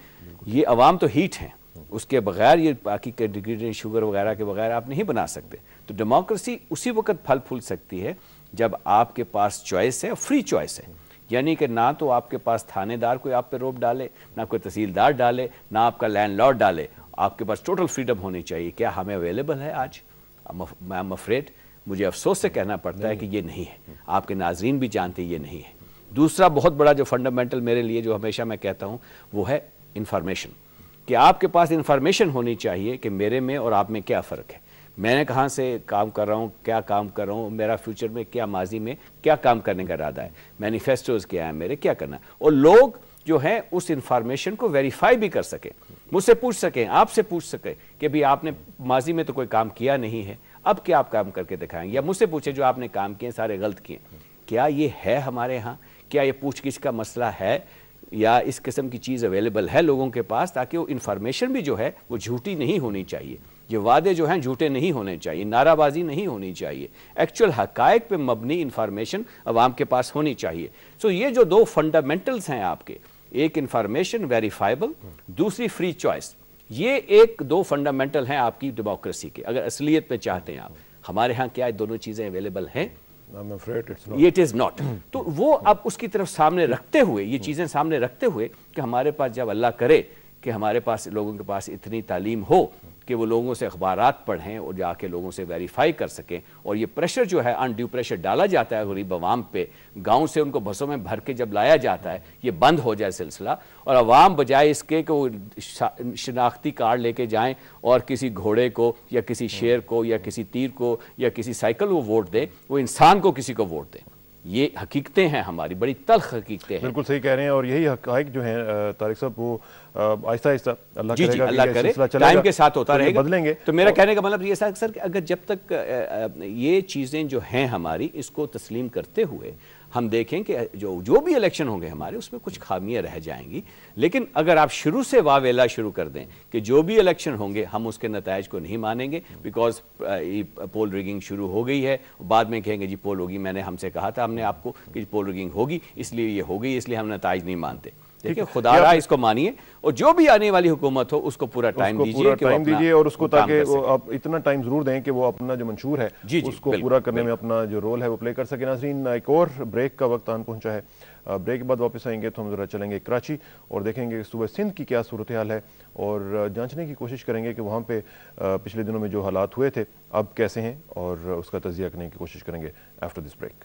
یہ عوام تو ہیٹ ہیں اس کے بغیر یہ باقی کے انگریڈینٹ شوگر وغیرہ کے بغیر آپ نہیں بنا سکتے. تو ڈیموکریسی اسی وقت پھل پھول سکتی ہے جب آپ کے پاس چوائس ہے فری چوائس ہے. یعنی کہ نہ تو آپ کے پاس تھانے دار کوئی آپ پہ روپ ڈالے نہ کوئی تحصیلدار ڈالے نہ آپ کا لینڈ لارڈ ڈالے. آپ کے پاس ٹوٹل فریڈم ہونی چاہیے. کیا ہمیں اویلیبل ہے آج؟ میں ایم افریڈ مجھے افسوس سے کہنا پڑتا ہے کہ یہ نہیں ہے. آپ کے ناظرین بھی جانتے یہ نہیں ہے. دوسرا بہت بڑا جو فنڈامنٹل میرے لیے جو ہمیشہ میں کہتا ہوں وہ ہے انفارمیشن. کہ آپ کے پاس انفارمیشن ہونی چاہیے کہ میرے میں اور آپ میں کیا فرق ہے. میں نے کہاں سے کام کر رہا ہوں کیا کام کر رہا ہوں میرا فیوچر میں کیا ماضی میں کیا کام کرنے کا ارادہ ہے مینیفیسٹوز کیا ہے میرے کیا کرنا ہے. اور لوگ جو ہیں اس انفارمیشن کو ویریفائی بھی کر سکیں مجھ سے پوچھ سکیں آپ سے پوچھ سکیں کہ بھی آپ نے ماضی میں تو کوئی کام کیا نہیں ہے اب کیا آپ کام کر کے دکھائیں گے. یا مجھ سے پوچھیں جو آپ نے کام کیے سارے غلط کیے. کیا یہ ہے ہمارے ہاں؟ کیا یہ پوچھ گچھ کا مسئلہ ہے یا اس قسم کی چیز اویلیبل ہے لوگوں کے پاس تاکہ وہ انفارمیشن بھی جو ہے وہ جھوٹی نہیں ہونی چاہیے. یہ وعدے جو ہیں جھوٹے نہیں ہونے چاہیے. نعرہ بازی نہیں ہونی چاہیے. ایکچوئل حقائق پہ مبنی انفارمیشن عوام کے پاس ہونی چاہیے. سو یہ جو دو فنڈامنٹلز ہیں آپ کے ایک انفارمیشن ویریفائبل دوسری فری چوائس یہ ایک دو فنڈامنٹل ہیں آپ کی ڈیموکریسی کے. اگر اصلیت پہ چاہتے ہیں آپ ہمارے ہاں کیا دونوں چیزیں اویلیبل ہیں؟ It is not. تو وہ اب اس کی طرف سامنے رکھتے ہوئے یہ چیزیں سامنے رکھتے ہوئے کہ ہمارے پاس جب اللہ کرے کہ ہمارے پاس لوگوں کے پاس اتنی تعلیم ہو کہ وہ لوگوں سے اخبارات پڑھیں اور جا کے لوگوں سے ویریفائی کر سکیں. اور یہ پریشر جو ہے انڈیو پریشر ڈالا جاتا ہے غریب عوام پہ گاؤں سے ان کو بسوں میں بھر کے جب لایا جاتا ہے یہ بند ہو جائے سلسلہ. اور عوام بجائے اس کے کہ وہ شناختی کارڈ لے کے جائیں اور کسی گھوڑے کو یا کسی شیر کو یا کسی تیر کو یا کسی سائیکل کو ووٹ دیں وہ انسان کو کسی کو ووٹ دیں. یہ حقیقتیں ہیں ہماری بڑی تلخ حقیقتیں ہیں. بالکل صحیح کہہ رہے ہیں. اور یہی حقائق جو ہیں طارق صاحب وہ آہستہ آہستہ اللہ جی اللہ کرے ٹائم کے ساتھ ہوتا رہے گا بدلیں گے. تو میرا کہنے کا مطلب یہ سر کہ اگر جب تک یہ چیزیں جو ہیں ہماری اس کو تسلیم کرتے ہوئے ہم دیکھیں کہ جو بھی الیکشن ہوں گے ہمارے اس میں کچھ خامیاں رہ جائیں گی. لیکن اگر آپ شروع سے واویلا شروع کر دیں کہ جو بھی الیکشن ہوں گے ہم اس کے نتائج کو نہیں مانیں گے بیکاز پول ریگنگ شروع ہو گئی ہے بعد میں کہیں گے جی پول ہوگی میں نے ہم سے کہا تھا ہم نے آپ کو کہ پول ریگنگ ہوگی اس لیے یہ ہو گئی اس لیے ہم نتائج نہیں مانتے. دیکھیں خدا رہا اس کو مانیے اور جو بھی آنے والی حکومت ہو اس کو پورا ٹائم دیجیے اور اس کو تاکہ آپ اتنا ٹائم ضرور دیں کہ وہ اپنا جو منشور ہے اس کو پورا کرنے میں اپنا جو رول ہے وہ پلے کر سکے. ناظرین ایک اور بریک کا وقت آن پہنچا ہے. بریک کے بعد واپس آئیں گے تو ہم ذرا چلیں گے کراچی اور دیکھیں گے صوبہ سندھ کی کیا صورتحال ہے اور جانچنے کی کوشش کریں گے کہ وہاں پہ پچھلے دنوں میں جو حالات ہوئے تھے اب کیسے ہیں اور اس کا تجزیہ کرنے کی کوشش کریں گے آفٹر دس بریک.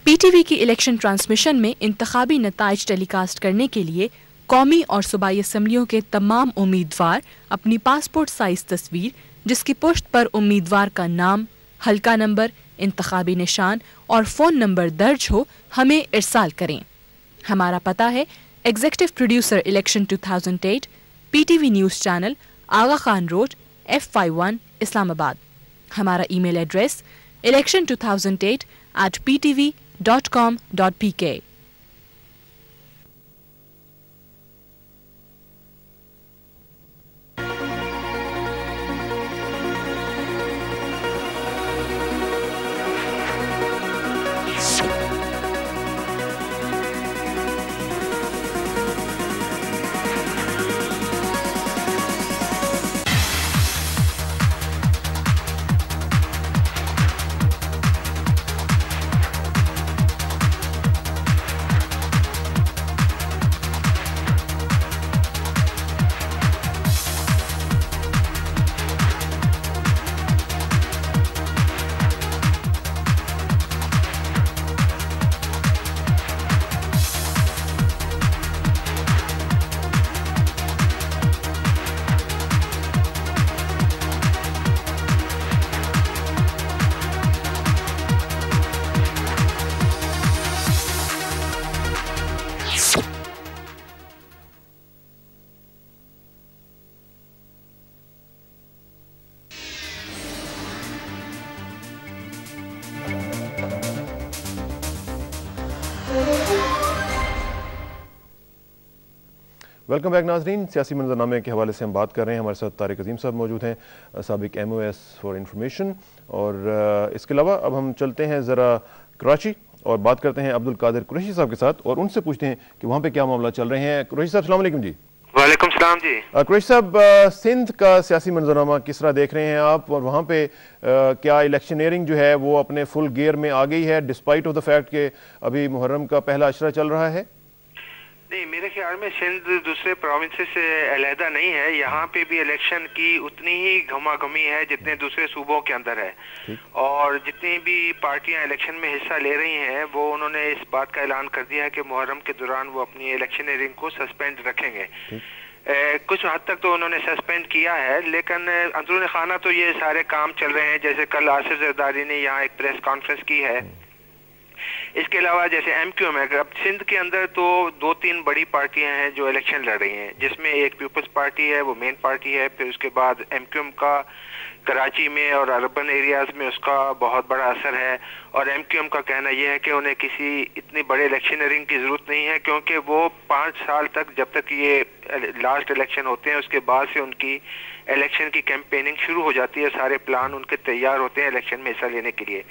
PTV کی الیکشن ٹرانسمیشن میں انتخابی نتائج ٹیلی کاسٹ کرنے کے لیے قومی اور صوبائی اسمبلیوں کے تمام امیدوار اپنی پاسپورٹ سائز تصویر جس کی پشت پر امیدوار کا نام، حلقہ نمبر، انتخابی نشان اور فون نمبر درج ہو ہمیں ارسال کریں۔ ہمارا پتہ ہے executive producer election 2008 PTV news channel, Agha Khan road, F51 Islamabad. ہمارا email address election2008@ptv.com.pk۔ Welcome back ناظرین، سیاسی منظرنامے کے حوالے سے ہم بات کر رہے ہیں۔ ہمارے ساتھ طارق عظیم صاحب موجود ہیں، سابق MOS فار انفارمیشن، اور اس کے علاوہ اب ہم چلتے ہیں ذرا کراچی اور بات کرتے ہیں عبد القادر قریشی صاحب کے ساتھ اور ان سے پوچھتے ہیں کہ وہاں پہ کیا معاملہ چل رہے ہیں۔ قریشی صاحب السلام علیکم۔ جی وعلیکم السلام جی۔ قریشی صاحب، سندھ کا سیاسی منظرنامہ کس طرح دیکھ رہے ہیں آپ، اور وہاں پہ کیا الیکشنیئرنگ جو ہے وہ اپنے فل گیئر میں آ گئی ہے ڈسپائٹ آف دا فیکٹ کہ ابھی محرم کا پہلا عشرہ چل رہا ہے؟ نہیں، میرے خیال میں سندھ دوسرے پروونسز سے علیحدہ نہیں ہے، یہاں پہ بھی الیکشن کی اتنی ہی گھما گھمی ہے جتنے دوسرے صوبوں کے اندر ہے، اور جتنی بھی پارٹیاں الیکشن میں حصہ لے رہی ہیں وہ انہوں نے اس بات کا اعلان کر دیا ہے کہ محرم کے دوران وہ اپنی الیکشنیئرنگ کو سسپینڈ رکھیں گے۔ کچھ حد تک تو انہوں نے سسپینڈ کیا ہے، لیکن اندرون خانہ تو یہ سارے کام چل رہے ہیں۔ جیسے کل آصف زرداری نے یہاں ایک پریس کانفرنس کی ہے۔ اس کے علاوہ جیسے MQM ہے، اب سندھ کے اندر تو 2-3 بڑی پارٹیاں ہیں جو الیکشن لڑ رہی ہیں، جس میں ایک پیپلز پارٹی ہے، وہ مین پارٹی ہے، پھر اس کے بعد MQM کا کراچی میں اور اربن ایریاز میں اس کا بہت بڑا اثر ہے، اور MQM کا کہنا یہ ہے کہ انہیں کسی اتنی بڑے الیکشنرنگ کی ضرورت نہیں ہے، کیونکہ وہ 5 سال تک جب تک یہ لاسٹ الیکشن ہوتے ہیں اس کے بعد سے ان کی الیکشن کی کیمپیننگ شروع ہو جاتی ہے، سارے پلان ان کے تیار ہوتے ہیں الیکشن میں حصہ لینے کے لیے۔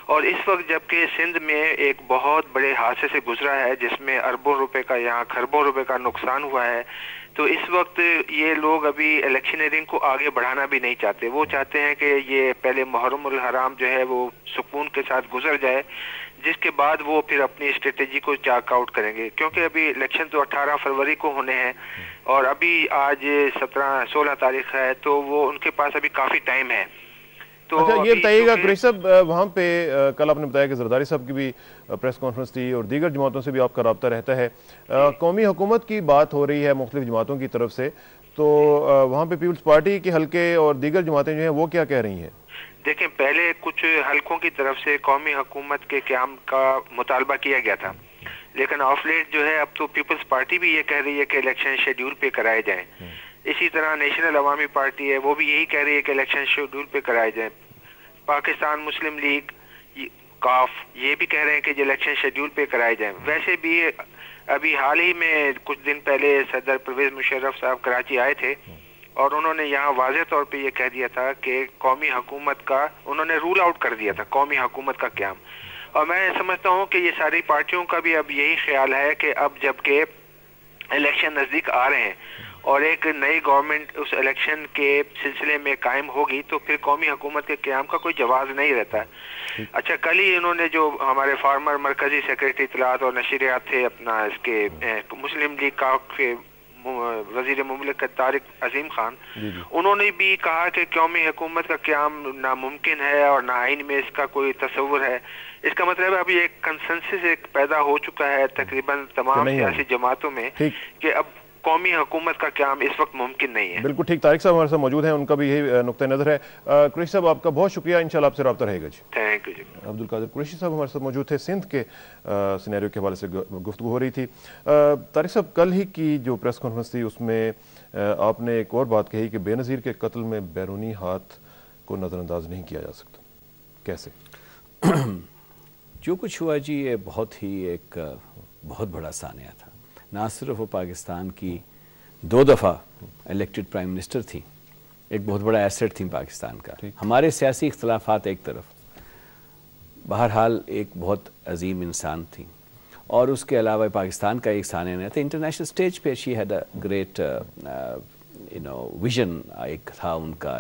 اور اس وقت جبکہ سندھ میں ایک بہت بڑے حادثے سے گزرا ہے جس میں اربوں روپے کا، یہاں کھربوں روپے کا نقصان ہوا ہے، تو اس وقت یہ لوگ ابھی الیکشنیئرنگ کو آگے بڑھانا بھی نہیں چاہتے۔ وہ چاہتے ہیں کہ یہ پہلے محرم الحرام جو ہے وہ سکون کے ساتھ گزر جائے، جس کے بعد وہ پھر اپنی اسٹریٹجی کو چاک آؤٹ کریں گے، کیونکہ ابھی الیکشن تو 18 فروری کو ہونے ہیں اور ابھی آج 16 تاریخ ہے، تو وہ ان کے پاس ابھی کافی ٹائم ہے۔ اچھا یہ بتائیے گا قریشی صاحب، وہاں پہ کل آپ نے بتایا کہ زرداری صاحب کی بھی پریس کانفرنس تھی اور دیگر جماعتوں سے بھی آپ کا رابطہ رہتا ہے، قومی حکومت کی بات ہو رہی ہے مختلف جماعتوں کی طرف سے، تو وہاں پہ پیپلز پارٹی کے حلقے اور دیگر جماعتیں جو ہیں وہ کیا کہہ رہی ہیں؟ دیکھیں، پہلے کچھ حلقوں کی طرف سے قومی حکومت کے قیام کا مطالبہ کیا گیا تھا، لیکن آف لیٹ جو ہے اب تو پیپلز پارٹی بھی یہ کہہ رہی ہے کہ الیکشن شیڈیول پہ کرائے جائیں۔ اسی طرح نیشنل عوامی پارٹی ہے، وہ بھی یہی کہہ رہی ہے کہ الیکشن شیڈیول پہ کرائے جائیں۔ پاکستان مسلم لیگ، کاف، یہ بھی کہہ رہے ہیں کہ الیکشن شیڈیول پہ کرائے جائیں۔ ویسے بھی ابھی حال ہی میں کچھ دن پہلے صدر پرویز مشرف صاحب کراچی آئے تھے اور انہوں نے یہاں واضح طور پہ یہ کہہ دیا تھا کہ قومی حکومت کا، انہوں نے رول آؤٹ کر دیا تھا قومی حکومت کا قیام۔ اور میں سمجھتا ہوں کہ یہ ساری پارٹیوں کا بھی اب یہی خیال ہے کہ اب جب کہ الیکشن نزدیک آ رہے ہیں اور ایک نئی گورنمنٹ اس الیکشن کے سلسلے میں قائم ہوگی تو پھر قومی حکومت کے قیام کا کوئی جواز نہیں رہتا۔ اچھا، کل ہی انہوں نے جو ہمارے فارمر مرکزی سیکریٹری اطلاعات اور نشریات تھے اپنا اس کے مسلم لیگ کا وزیر مملکت طارق عظیم خان، انہوں نے بھی کہا کہ قومی حکومت کا قیام ناممکن ہے اور نہ آئین میں اس کا کوئی تصور ہے۔ اس کا مطلب ابھی ایک کنسنسس ایک پیدا ہو چکا ہے تقریباً تمام سیاسی جماعتوں میں کہ اب قومی حکومت کا قیام اس وقت ممکن نہیں ہے. بالکل ٹھیک. طارق صاحب ہمارے ساتھ موجود ہیں, ان کا بھی یہی نقطہ نظر ہے. قریشی صاحب آپ کا بہت شکریہ, انشاءاللہ آپ سے رابطہ رہے گا. جی تھینک یو. جی عبدالقادر قریشی صاحب ہمارے ساتھ موجود تھے, سندھ کے سینیریو کے حوالے سے گفتگو ہو رہی تھی. طارق صاحب کل ہی کی جو پریس کانفرنس تھی اس میں آپ نے ایک اور بات کہی کہ بے نظیر کے قتل میں بیرونی ہاتھ کو نظر انداز نہیں کیا جا سکتا. کیسے؟ جو کچھ ہوا جی یہ بہت ہی ایک بہت بڑا سانحہ تھا. نہ صرف وہ پاکستان کی 2 دفعہ الیکٹڈ پرائم منسٹر تھیں, ایک بہت بڑا ایسٹ تھیں پاکستان کا. ہمارے سیاسی اختلافات ایک طرف, بہرحال ایک بہت عظیم انسان تھیں. اور اس کے علاوہ پاکستان کا ایک سانحہ نہیں تھا. انٹرنیشنل سٹیج پہ she had a great vision ایک تھا ان کا,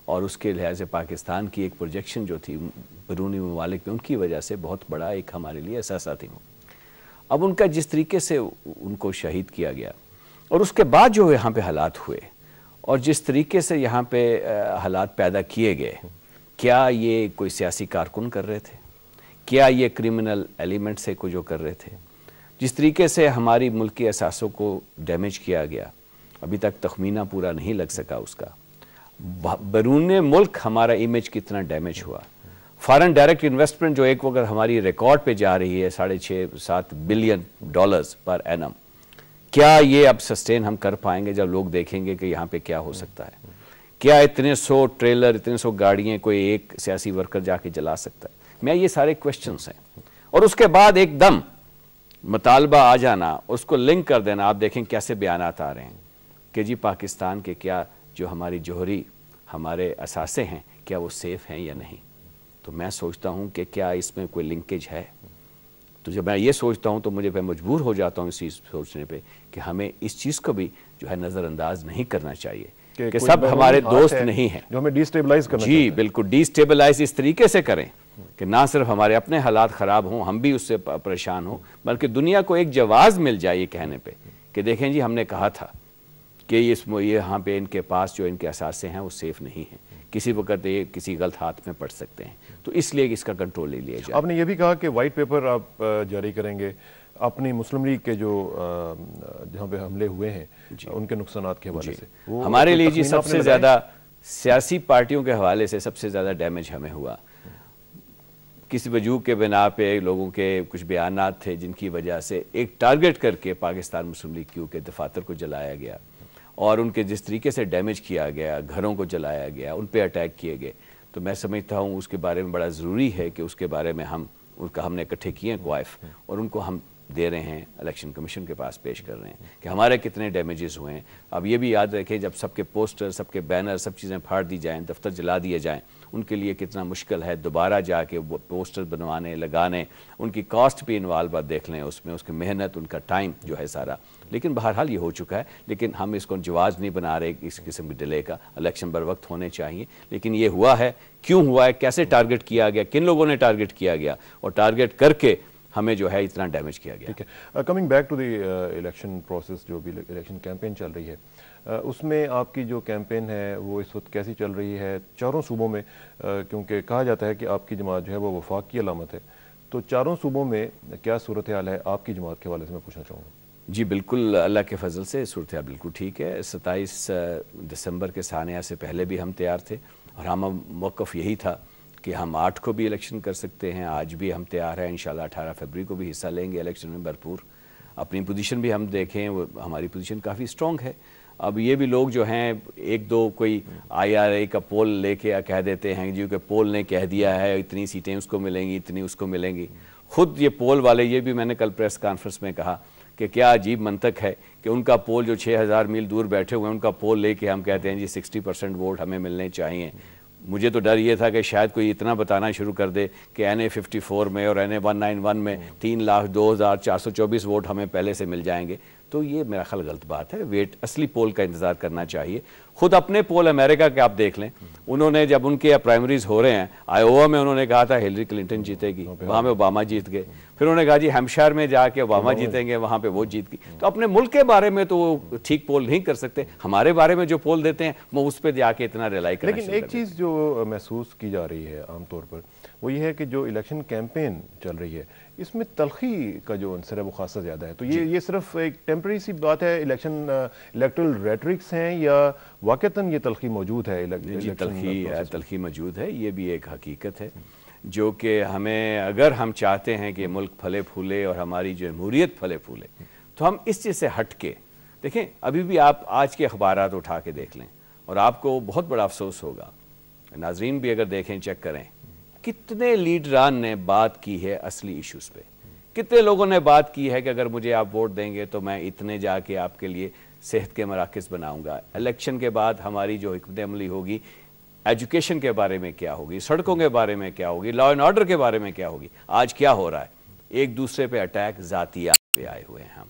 اور اس کے لحاظ سے پاکستان کی ایک پروجیکشن جو تھی بیرونی ممالک میں, ان کی وجہ سے بہت بڑا ایک ہمارے لیے احساسہ تھی. اب ان کا جس طریقے سے ان کو شہید کیا گیا, اور اس کے بعد جو یہاں پہ حالات ہوئے, اور جس طریقے سے یہاں پہ حالات پیدا کیے گئے, کیا یہ کوئی سیاسی کارکن کر رہے تھے, کیا یہ کرمنل ایلیمنٹ سے کو جو کر رہے تھے, جس طریقے سے ہماری ملکی اثاثوں کو ڈیمیج کیا گیا, ابھی تک تخمینہ پورا نہیں لگ سکا اس کا. بیرون ملک ہمارا امیج کتنا ڈیمیج ہوا. فارن ڈائریکٹ انویسٹمنٹ جو ایک وقت ہماری ریکارڈ پہ جا رہی ہے $6.5-7 بلین پر اینم, کیا یہ اب سسٹین ہم کر پائیں گے جب لوگ دیکھیں گے کہ یہاں پہ کیا ہو سکتا ہے؟ کیا اتنے 100 ٹریلر, اتنے 100 گاڑیاں کوئی ایک سیاسی ورکر جا کے جلا سکتا ہے؟ میں یہ سارے کوشچنس ہیں. اور اس کے بعد ایک دم مطالبہ آ جانا, اس کو لنک کر دینا. آپ دیکھیں کیسے بیانات آ رہے ہیں کہ جی پاکستان کے کیا جو ہماری جوہری ہمارے اثاثے ہیں کیا وہ سیف ہیں یا نہیں. تو میں سوچتا ہوں کہ کیا اس میں کوئی لنکیج ہے. تو جب میں یہ سوچتا ہوں تو مجھے پہ مجبور ہو جاتا ہوں اس چیز سوچنے پہ کہ ہمیں اس چیز کو بھی جو ہے نظر انداز نہیں کرنا چاہیے کہ سب ہمارے دوست نہیں ہیں جو ہمیں ڈی سٹیبلائز کرنا. جی بالکل, ڈی سٹیبلائز اس طریقے سے کریں کہ نہ صرف ہمارے اپنے حالات خراب ہوں, ہم بھی اس سے پریشان ہوں, بلکہ دنیا کو ایک جواز مل جائے یہ کہنے پہ کہ دیکھیں جی ہم نے کہا تھا کہ یہ یہاں پہ ان کے پاس جو ان کے اثاثے ہیں وہ سیف نہیں ہیں, کسی وقت یہ کسی غلط ہاتھ میں پڑ سکتے ہیں. تو اس لیے اس کا کنٹرول لے لیا جائے. آپ نے یہ بھی کہا کہ وائٹ پیپر آپ جاری کریں گے اپنی مسلم لیگ کے جو جہاں پہ حملے ہوئے ہیں ان کے نقصانات کے حوالے سے. ہمارے لیے جی سب سے زیادہ سیاسی پارٹیوں کے حوالے سے سب سے زیادہ ڈیمیج ہمیں ہوا. کسی وجوہ کے بنا پہ لوگوں کے کچھ بیانات تھے جن کی وجہ سے ایک ٹارگٹ کر کے پاکستان مسلم لیگ کیو کے دفاتر کو جلایا گیا, اور ان کے جس طریقے سے ڈیمیج کیا گیا, گھروں کو جلایا گیا, ان پہ اٹیک کیے گئے. تو میں سمجھتا ہوں اس کے بارے میں بڑا ضروری ہے کہ اس کے بارے میں ہم نے اکٹھے کیے ہیں کوائف, اور ان کو ہم دے رہے ہیں, الیکشن کمیشن کے پاس پیش کر رہے ہیں کہ ہمارے کتنے ڈیمیجز ہوئے ہیں. اب یہ بھی یاد رکھیں جب سب کے پوسٹر, سب کے بینر, سب چیزیں پھاڑ دی جائیں, دفتر جلا دیے جائیں, ان کے لیے کتنا مشکل ہے دوبارہ جا کے وہ پوسٹر بنوانے, لگانے, ان کی کاسٹ بھی انوالو آپ دیکھ لیں اس میں, اس کی محنت, ان کا ٹائم جو ہے سارا. لیکن بہرحال یہ ہو چکا ہے, لیکن ہم اس کو جواز نہیں بنا رہے اس قسم کی ڈیلے کا. الیکشن بر وقت ہونے چاہیے, لیکن یہ ہوا ہے, کیوں ہوا ہے, کیسے ٹارگٹ کیا گیا, کن لوگوں نے ٹارگٹ کیا گیا, اور ٹارگٹ کر کے ہمیں جو ہے اتنا ڈیمیج کیا گیا. ٹھیک ہے. Coming back to the election process, جو بھی الیکشن کیمپین چل رہی ہے, اس میں آپ کی جو کیمپین ہے وہ اس وقت کیسی چل رہی ہے چاروں صوبوں میں, کیونکہ کہا جاتا ہے کہ آپ کی جماعت جو ہے وہ وفاق کی علامت ہے. تو چاروں صوبوں میں کیا صورتحال ہے آپ کی جماعت کے حوالے سے میں پوچھنا چاہوں گا. جی بالکل, اللہ کے فضل سے صورتحال بالکل ٹھیک ہے. 27 دسمبر کے سانحہ سے پہلے بھی ہم تیار تھے, اور ہم موقف یہی تھا کہ ہم 8 کو بھی الیکشن کر سکتے ہیں. آج بھی ہم تیار ہیں, انشاءاللہ 18 فروری کو بھی حصہ لیں گے الیکشن میں بھرپور. اپنی پوزیشن بھی ہم دیکھیں, وہ ہماری پوزیشن کافی سٹرونگ ہے. اب یہ بھی لوگ جو ہیں ایک دو کوئی IRA کا پول لے کے کہہ دیتے ہیں جو کہ پول نے کہہ دیا ہے اتنی سیٹیں اس کو ملیں گی, اتنی اس کو ملیں گی. خود یہ پول والے, یہ بھی میں نے کل پریس کانفرنس میں کہا کہ کیا عجیب منطق ہے کہ ان کا پول جو 6000 میل دور بیٹھے ہوئے ہیں, ان کا پول لے کے ہم کہتے ہیں جی 60% ووٹ ہمیں ملنے چاہیے. مجھے تو ڈر یہ تھا کہ شاید کوئی اتنا بتانا شروع کر دے کہ NA 54 میں اور NA 191 میں 3,02,424 ووٹ ہمیں پہلے سے مل جائیں گے. تو یہ میرا خیال غلط بات ہے. ویٹ اصلی پول کا انتظار کرنا چاہیے. خود اپنے پول امریکہ کے آپ دیکھ لیں, انہوں نے جب ان کے پرائمریز ہو رہے ہیں, آئیووا میں انہوں نے کہا تھا ہیلری کلنٹن جیتے گی, وہاں پہ اوباما جیت گئے. پھر انہوں نے کہا جی ہیمپشائر میں جا کے اوباما جیتیں گے, وہاں پہ وہ جیت گئی. تو اپنے ملک کے بارے میں تو وہ ٹھیک پول نہیں کر سکتے, ہمارے بارے میں جو پول دیتے ہیں وہ اس پہ جا کے اتنا ریلائی کرنا. لیکن ایک چیز جو محسوس کی جا رہی ہے عام طور پر وہ یہ ہے کہ جو الیکشن کیمپین چل رہی ہے اس میں تلخی کا جو عنصر ہے وہ خاصا زیادہ ہے. تو یہ صرف ایک ٹیمپرری سی بات ہے, الیکٹرل ریٹرکس ہیں, یا واقعتاً یہ تلخی موجود ہے؟ تلخی موجود ہے, یہ بھی ایک حقیقت ہے جو کہ ہمیں, اگر ہم چاہتے ہیں کہ ملک پھلے پھولے اور ہماری جمہوریت پھلے پھولے, تو ہم اس چیز سے ہٹ کے دیکھیں. ابھی بھی آپ آج کے اخبارات اٹھا کے دیکھ لیں اور آپ کو بہت بڑا افسوس ہوگا, ناظرین بھی اگر دیکھیں چیک کریں, کتنے لیڈران نے بات کی ہے اصلی ایشوز پہ. کتنے لوگوں نے بات کی ہے کہ اگر مجھے آپ ووٹ دیں گے تو میں اتنے جا کے آپ کے لیے صحت کے مراکز بناؤں گا, الیکشن کے بعد ہماری جو حکمت عملی ہوگی ایجوکیشن کے بارے میں کیا ہوگی, سڑکوں کے بارے میں کیا ہوگی, لا اینڈ آرڈر کے بارے میں کیا ہوگی. آج کیا ہو رہا ہے؟ ایک دوسرے پہ اٹیک, ذاتیات پہ آئے ہوئے ہیں ہم,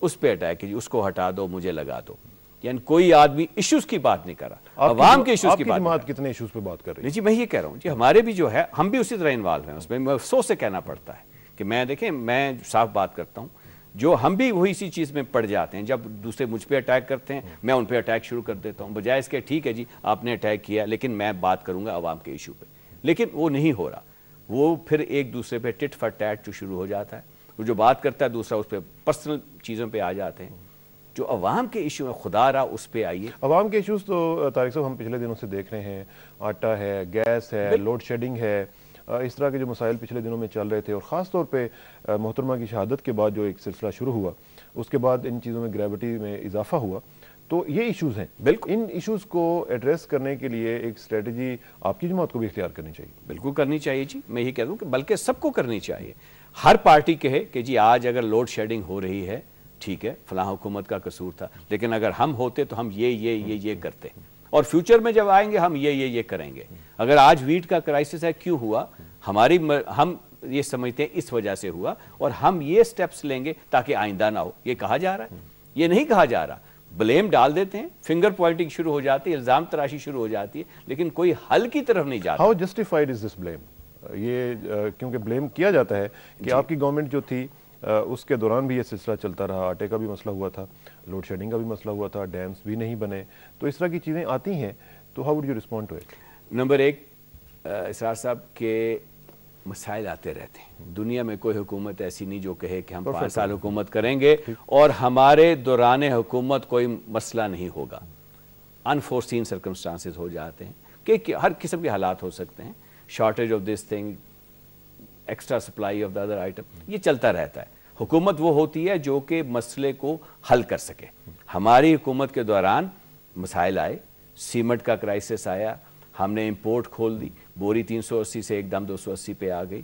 اس پہ اٹیک ہے, اس کو ہٹا دو مجھے لگا دو. یعنی کوئی آدمی ایشوز کی بات نہیں کر رہا, عوام کے ایشوز کی بات. جماعت کتنے ایشوز پہ بات کر رہی ہے؟ جی میں یہ کہہ رہا ہوں جی, ہمارے بھی جو ہے ہم بھی اسی طرح انوالو ہیں اس میں. افسوس سے کہنا پڑتا ہے کہ میں دیکھیں, میں صاف بات کرتا ہوں, جو ہم بھی وہی سی چیز میں پڑ جاتے ہیں. جب دوسرے مجھ پہ اٹیک کرتے ہیں میں ان پہ اٹیک شروع کر دیتا ہوں, بجائے اس کے ٹھیک ہے جی آپ نے اٹیک کیا لیکن میں بات کروں گا عوام کے ایشو پہ. لیکن وہ نہیں ہو رہا, وہ پھر ایک دوسرے پہ ٹٹ فار ٹیٹ جو شروع ہو جاتا ہے. وہ جو بات کرتا ہے دوسرا اس پہ پرسنل چیزوں پہ آ جاتے ہیں. جو عوام کے ایشو ہیں خدا رہا اس پہ آئیے. عوام کے ایشوز تو طارق صاحب ہم پچھلے دنوں سے دیکھ رہے ہیں, آٹا ہے, گیس ہے, لوڈ شیڈنگ ہے, اس طرح کے جو مسائل پچھلے دنوں میں چل رہے تھے. اور خاص طور پہ محترمہ کی شہادت کے بعد جو ایک سلسلہ شروع ہوا, اس کے بعد ان چیزوں میں گریوٹی میں اضافہ ہوا. تو یہ ایشوز ہیں, بالکل ان ایشوز کو ایڈریس کرنے کے لیے ایک اسٹریٹجی آپ کی جماعت کو بھی اختیار کرنی چاہیے. بالکل کرنی چاہیے جی, میں یہ کہہ دوں کہ بلکہ سب کو کرنی چاہیے. ہر پارٹی کہے کہ جی آج اگر لوڈ شیڈنگ ہو رہی ہے, ٹھیک ہے فلاں حکومت کا قصور تھا, لیکن اگر ہم ہوتے تو ہم یہ کرتے, اور فیوچر میں جب آئیں گے ہم یہ کریں گے. اگر آج ویٹ کا کرائسس ہے, کیوں ہوا؟ ہم یہ سمجھتے ہیں اس وجہ سے ہوا, اور ہم یہ سٹیپس لیں گے تاکہ آئندہ نہ ہو. یہ کہا جا رہا ہے, یہ نہیں کہا جا رہا. بلیم ڈال دیتے ہیں, فنگر پوائنٹنگ شروع ہو جاتی ہے, الزام تراشی شروع ہو جاتی ہے, لیکن کوئی حل کی طرف نہیں جاتا. How justified is this blame? یہ کیونکہ بلیم کیا جاتا ہے کہ آپ کی گورنمنٹ جو تھی اس کے دوران بھی یہ سلسلہ چلتا رہا, آٹے کا بھی مسئلہ ہوا تھا, لوڈ شیڈنگ کا بھی مسئلہ ہوا تھا, ڈیمز بھی نہیں بنے. تو اس طرح کی چیزیں آتی ہیں, تو how would you respond to it? Number ایک, اسرار صاحب کے مسائل آتے رہتے ہیں. دنیا میں کوئی حکومت ایسی نہیں جو کہے کہ ہم 5 سال حکومت کریں گے اور ہمارے دوران حکومت کوئی مسئلہ نہیں ہوگا. انفورسین سرکمسٹانسز ہو جاتے ہیں کہ ہر قسم کے حالات ہو سکتے ہیں, shortage of this thing, extra supply of the other item, یہ چلتا رہتا ہے. حکومت وہ ہوتی ہے جو کہ مسئلے کو حل کر سکے. ہماری حکومت کے دوران مسائل آئے, سیمنٹ کا کرائسس آیا, ہم نے امپورٹ کھول دی, بوری 380 سے ایک دم 280 پہ آ گئی.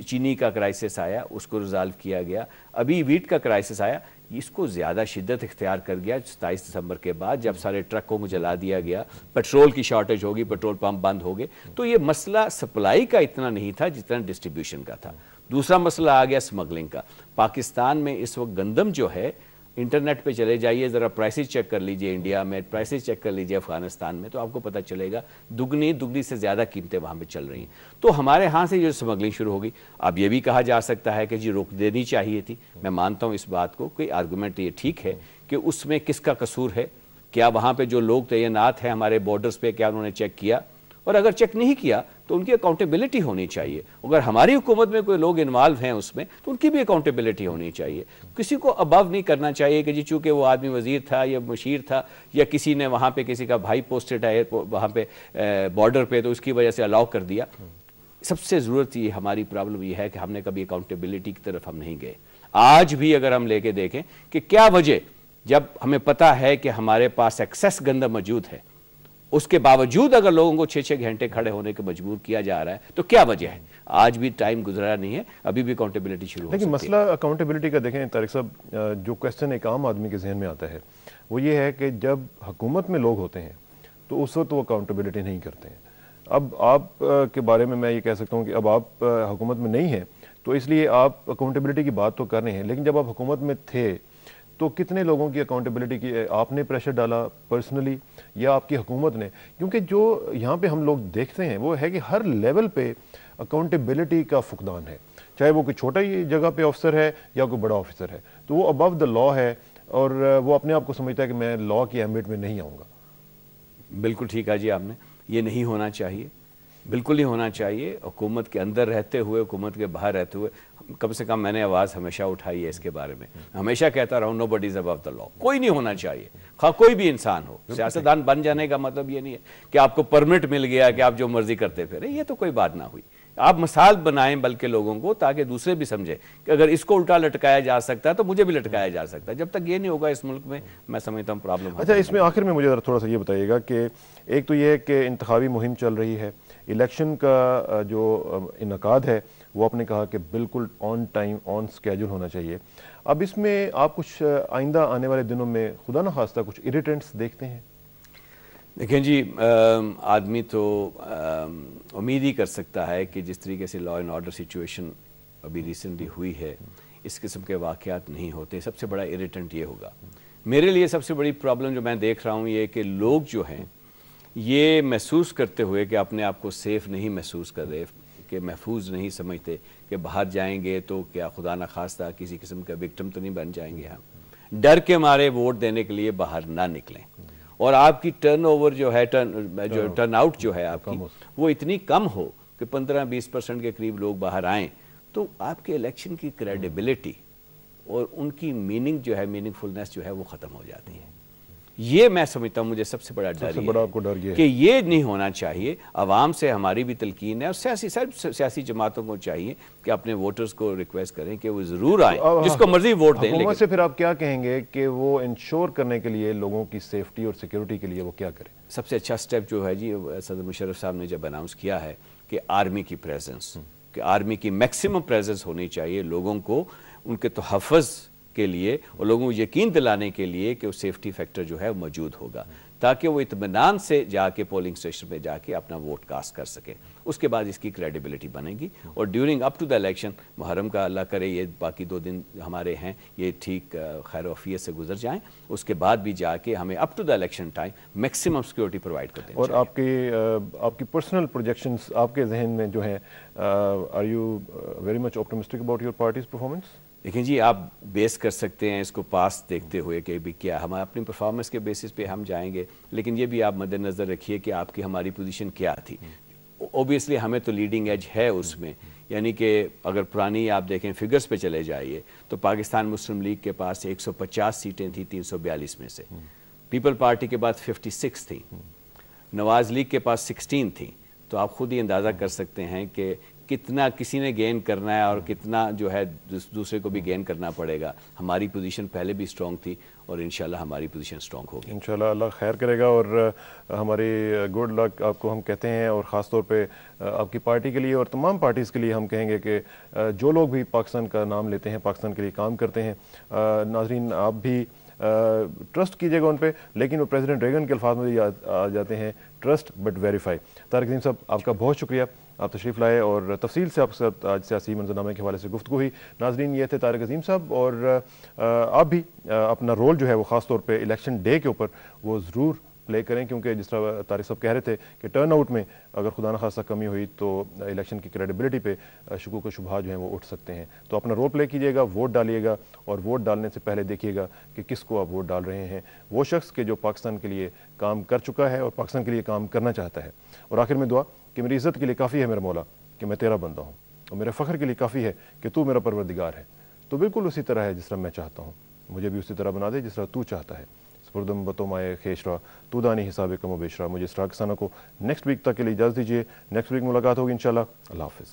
چینی کا کرائسس آیا, اس کو ریزالو کیا گیا. ابھی ویٹ کا کرائسس آیا, اس کو زیادہ شدت اختیار کر گیا 27 دسمبر کے بعد, جب سارے ٹرکوں کو جلا دیا گیا. پیٹرول کی شارٹیج ہوگی, پیٹرول پمپ بند ہو گئے. تو یہ مسئلہ سپلائی کا اتنا نہیں تھا جتنا ڈسٹریبیوشن کا تھا. دوسرا مسئلہ آ گیا سمگلنگ کا. پاکستان میں اس وقت گندم جو ہے, انٹرنیٹ پہ چلے جائیے ذرا, پرائسز چیک کر لیجئے انڈیا میں, پرائسز چیک کر لیجئے افغانستان میں, تو آپ کو پتہ چلے گا دگنی سے زیادہ قیمتیں وہاں پہ چل رہی ہیں. تو ہمارے ہاں سے جو سمگلنگ شروع ہوگی, اب یہ بھی کہا جا سکتا ہے کہ جی روک دینی چاہیے تھی. میں مانتا ہوں اس بات کو, کوئی آرگومنٹ یہ ٹھیک ہے کہ اس میں کس کا قصور ہے. کیا وہاں پہ جو لوگ تعینات ہیں ہمارے بارڈرز پہ, کیا انہوں نے چیک کیا؟ اور اگر چیک نہیں کیا تو ان کی اکاؤنٹیبلٹی ہونی چاہیے. اگر ہماری حکومت میں کوئی لوگ انوالو ہیں اس میں, تو ان کی بھی اکاؤنٹیبلٹی ہونی چاہیے. کسی کو ابو نہیں کرنا چاہیے کہ جی چونکہ وہ آدمی وزیر تھا یا مشیر تھا, یا کسی نے وہاں پہ کسی کا بھائی پوسٹڈ ہے وہاں پہ بارڈر پہ, تو اس کی وجہ سے الاؤ کر دیا. سب سے ضرورت یہ, ہماری پرابلم یہ ہے کہ ہم نے کبھی اکاؤنٹیبلٹی کی طرف ہم نہیں گئے. آج بھی اگر ہم لے کے دیکھیں کہ کیا وجہ, جب ہمیں پتہ ہے کہ ہمارے پاس ایکسیس گندم موجود ہے, اس کے باوجود اگر لوگوں کو 6 گھنٹے کھڑے ہونے کے مجبور کیا جا رہا ہے, تو کیا وجہ ہے؟ آج بھی ٹائم گزرا نہیں ہے, ابھی بھی اکاؤنٹیبلٹی شروع ہو سکتی ہے. لیکن مسئلہ اکاؤنٹیبلٹی کا دیکھیں طارق صاحب, جو کویسچن ایک عام آدمی کے ذہن میں آتا ہے وہ یہ ہے کہ جب حکومت میں لوگ ہوتے ہیں تو اس وقت وہ اکاؤنٹیبلٹی نہیں کرتے ہیں. اب آپ کے بارے میں یہ کہہ سکتا ہوں کہ اب آپ حکومت میں نہیں ہیں تو اس لیے آپ اکاؤنٹیبلٹی کی بات تو کر رہے ہیں, لیکن جب آپ حکومت میں تھے تو کتنے لوگوں کی اکاؤنٹیبلٹی کی آپ نے پریشر ڈالا پرسنلی, یا آپ کی حکومت نے؟ کیونکہ جو یہاں پہ ہم لوگ دیکھتے ہیں وہ ہے کہ ہر لیول پہ اکاؤنٹیبلٹی کا فقدان ہے, چاہے وہ کوئی چھوٹا ہی جگہ پہ آفیسر ہے یا کوئی بڑا آفیسر ہے, تو وہ ابو دا لا ہے اور وہ اپنے آپ کو سمجھتا ہے کہ میں لا کی ایمبٹ میں نہیں آؤں گا. بالکل ٹھیک ہے جی, آپ نے, یہ نہیں ہونا چاہیے. بالکل نہیں ہونا چاہیے. حکومت کے اندر رہتے ہوئے, حکومت کے باہر رہتے ہوئے, کم سے کم میں نے آواز ہمیشہ اٹھائی ہے اس کے بارے میں. ہمیشہ کہتا رہا ہوں نو بڈی از ابو دا لا. کوئی نہیں ہونا چاہیے, خواہ کوئی بھی انسان ہو. سیاستدان بن جانے کا مطلب یہ نہیں ہے کہ آپ کو پرمٹ مل گیا کہ آپ جو مرضی کرتے پھریں, یہ تو کوئی بات نہ ہوئی. آپ مثال بنائیں بلکہ لوگوں کو, تاکہ دوسرے بھی سمجھیں کہ اگر اس کو الٹا لٹکایا جا سکتا ہے تو مجھے بھی لٹکایا جا سکتا ہے. جب تک یہ نہیں ہوگا اس ملک میں سمجھتا ہوں پرابلم. اچھا, اس میں آخر میں مجھے تھوڑا سا یہ بتائیے گا کہ ایک تو یہ ہے کہ انتخابی مہم چل رہی ہے, الیکشن کا جو انعقاد ہے وہ آپ نے کہا کہ بالکل آن ٹائم آن سکیجول ہونا چاہیے. اب اس میں آپ کچھ آئندہ آنے والے دنوں میں خدا نہ خواستہ کچھ اریٹنٹس دیکھتے ہیں؟ دیکھیں جی, آدمی تو امید ہی کر سکتا ہے کہ جس طریقے سے لا اینڈ آرڈر سچویشن ابھی ریسنٹلی ہوئی ہے, اس قسم کے واقعات نہیں ہوتے. سب سے بڑا اریٹنٹ یہ ہوگا میرے لیے, سب سے بڑی پرابلم جو میں دیکھ رہا ہوں یہ کہ لوگ جو ہیں یہ محسوس کرتے ہوئے کہ اپنے آپ کو سیف نہیں محسوس کر رہے, کہ محفوظ نہیں سمجھتے کہ باہر جائیں گے تو کیا خدا نہ خواستہ کسی قسم کا وکٹم تو نہیں بن جائیں گے. ہم ڈر کے مارے ووٹ دینے کے لیے باہر نہ نکلیں, اور آپ کی ٹرن اوور جو ہے, ٹرن آؤٹ جو ہے آپ کی, وہ اتنی کم ہو کہ 15-20% کے قریب لوگ باہر آئیں, تو آپ کے الیکشن کی کریڈیبلٹی اور ان کی میننگ جو ہے, میننگ فلنس جو ہے وہ ختم ہو جاتی ہے. یہ میں سمجھتا ہوں مجھے سب سے بڑا ڈر یہ کہ یہ نہیں ہونا چاہیے. عوام سے ہماری بھی تلقین ہے, اور سیاسی جماعتوں کو چاہیے کہ اپنے ووٹرز کو ریکویسٹ کریں کہ وہ ضرور آئیں, جس کو مرضی ووٹ دیں. حکومت سے پھر آپ کیا کہیں گے کہ وہ انشور کرنے کے لیے لوگوں کی سیفٹی اور سیکیورٹی کے لیے وہ کیا کریں؟ سب سے اچھا سٹیپ جو ہے جی, صدر مشرف صاحب نے جب اناؤنس کیا ہے کہ آرمی کی پریزنس, کہ آرمی کی میکسیمم پریزنس ہونی چاہیے لوگوں کو ان کے تحفظ کے لیے, اور لوگوں کو یقین دلانے کے لیے کہ وہ سیفٹی فیکٹر جو ہے موجود ہوگا, تاکہ وہ اطمینان سے جا کے پولنگ اسٹیشن پہ جا کے اپنا ووٹ کاسٹ کر سکے. اس کے بعد اس کی کریڈیبلٹی بنے گی, اور during up to the election, محرم کا اللہ کرے یہ باقی 2 دن ہمارے ہیں یہ ٹھیک خیر وفیت سے گزر جائیں, اس کے بعد بھی جا کے ہمیں up to the election time maximum security provide کر دیں. اور آپ کی پرسنل پروجیکشنز آپ کے ذہن میں جو ہیں, are you very much optimistic about your parties performance? دیکھیں جی, آپ بیس کر سکتے ہیں اس کو پاس دیکھتے ہوئے کہ بھی کیا ہم اپنی پرفارمنس کے بیسس پہ ہم جائیں گے, لیکن یہ بھی آپ مد نظر رکھیے کہ آپ کی ہماری پوزیشن کیا تھی. اوبیسلی ہمیں تو لیڈنگ ایج ہے اس میں, یعنی کہ اگر پرانی آپ دیکھیں فگرز پہ چلے جائیے تو پاکستان مسلم لیگ کے پاس 150 سیٹیں تھیں 342 میں سے, پیپل پارٹی کے پاس 56 تھیں, نواز لیگ کے پاس 16 تھیں. تو آپ خود ہی اندازہ کر سکتے ہیں کہ کتنا کسی نے گین کرنا ہے اور کتنا جو ہے دوسرے کو بھی گین کرنا پڑے گا. ہماری پوزیشن پہلے بھی سٹرونگ تھی, اور انشاءاللہ ہماری پوزیشن سٹرونگ ہوگی. انشاءاللہ اللہ خیر کرے گا, اور ہماری گڈ لک آپ کو ہم کہتے ہیں, اور خاص طور پہ آپ کی پارٹی کے لیے اور تمام پارٹیز کے لیے ہم کہیں گے کہ جو لوگ بھی پاکستان کا نام لیتے ہیں, پاکستان کے لیے کام کرتے ہیں, ناظرین آپ بھی ٹرسٹ کیجیے گا ان پہ, لیکن وہ پریزیڈنٹ ریگن کے الفاظ میں آ جاتے ہیں, ٹرسٹ بٹ ویریفائی. طارق عظیم صاحب آپ کا بہت شکریہ, آپ تشریف لائے اور تفصیل سے آپ کے ساتھ آج سیاسی منظرنامے کے حوالے سے گفتگو ہوئی. ناظرین یہ تھے طارق عظیم صاحب, اور آپ بھی اپنا رول جو ہے وہ خاص طور پہ الیکشن ڈے کے اوپر وہ ضرور پلے کریں, کیونکہ جس طرح طارق صاحب کہہ رہے تھے کہ ٹرن آؤٹ میں اگر خدا نہ خواستہ کمی ہوئی تو الیکشن کی کریڈیبلٹی پہ شکوک و شبہات جو ہیں وہ اٹھ سکتے ہیں. تو اپنا رول پلے کیجیے گا, ووٹ ڈالیے گا, اور ووٹ ڈالنے سے پہلے دیکھیے گا کہ کس کو آپ ووٹ ڈال رہے ہیں, وہ شخص کہ جو پاکستان کے لیے کام کر چکا ہے اور پاکستان کے لیے کام کرنا چاہتا ہے. اور آخر میں دعا کہ میری عزت کے لیے کافی ہے میرا مولا کہ میں تیرا بندہ ہوں, اور میرے فخر کے لیے کافی ہے کہ تو میرا پروردگار ہے. تو بالکل اسی طرح ہے جس طرح میں چاہتا ہوں, مجھے بھی اسی طرح بنا دے جس طرح تو چاہتا ہے. سپردم بتو مائے خیشرا تو دانی حساب کم و بیشرا. مجھے اسٹار کسانوں کو نیکسٹ ویک تک کے لیے اجازت دیجیے. نیکسٹ ویک ملاقات ہوگی انشاءاللہ. اللہ حافظ.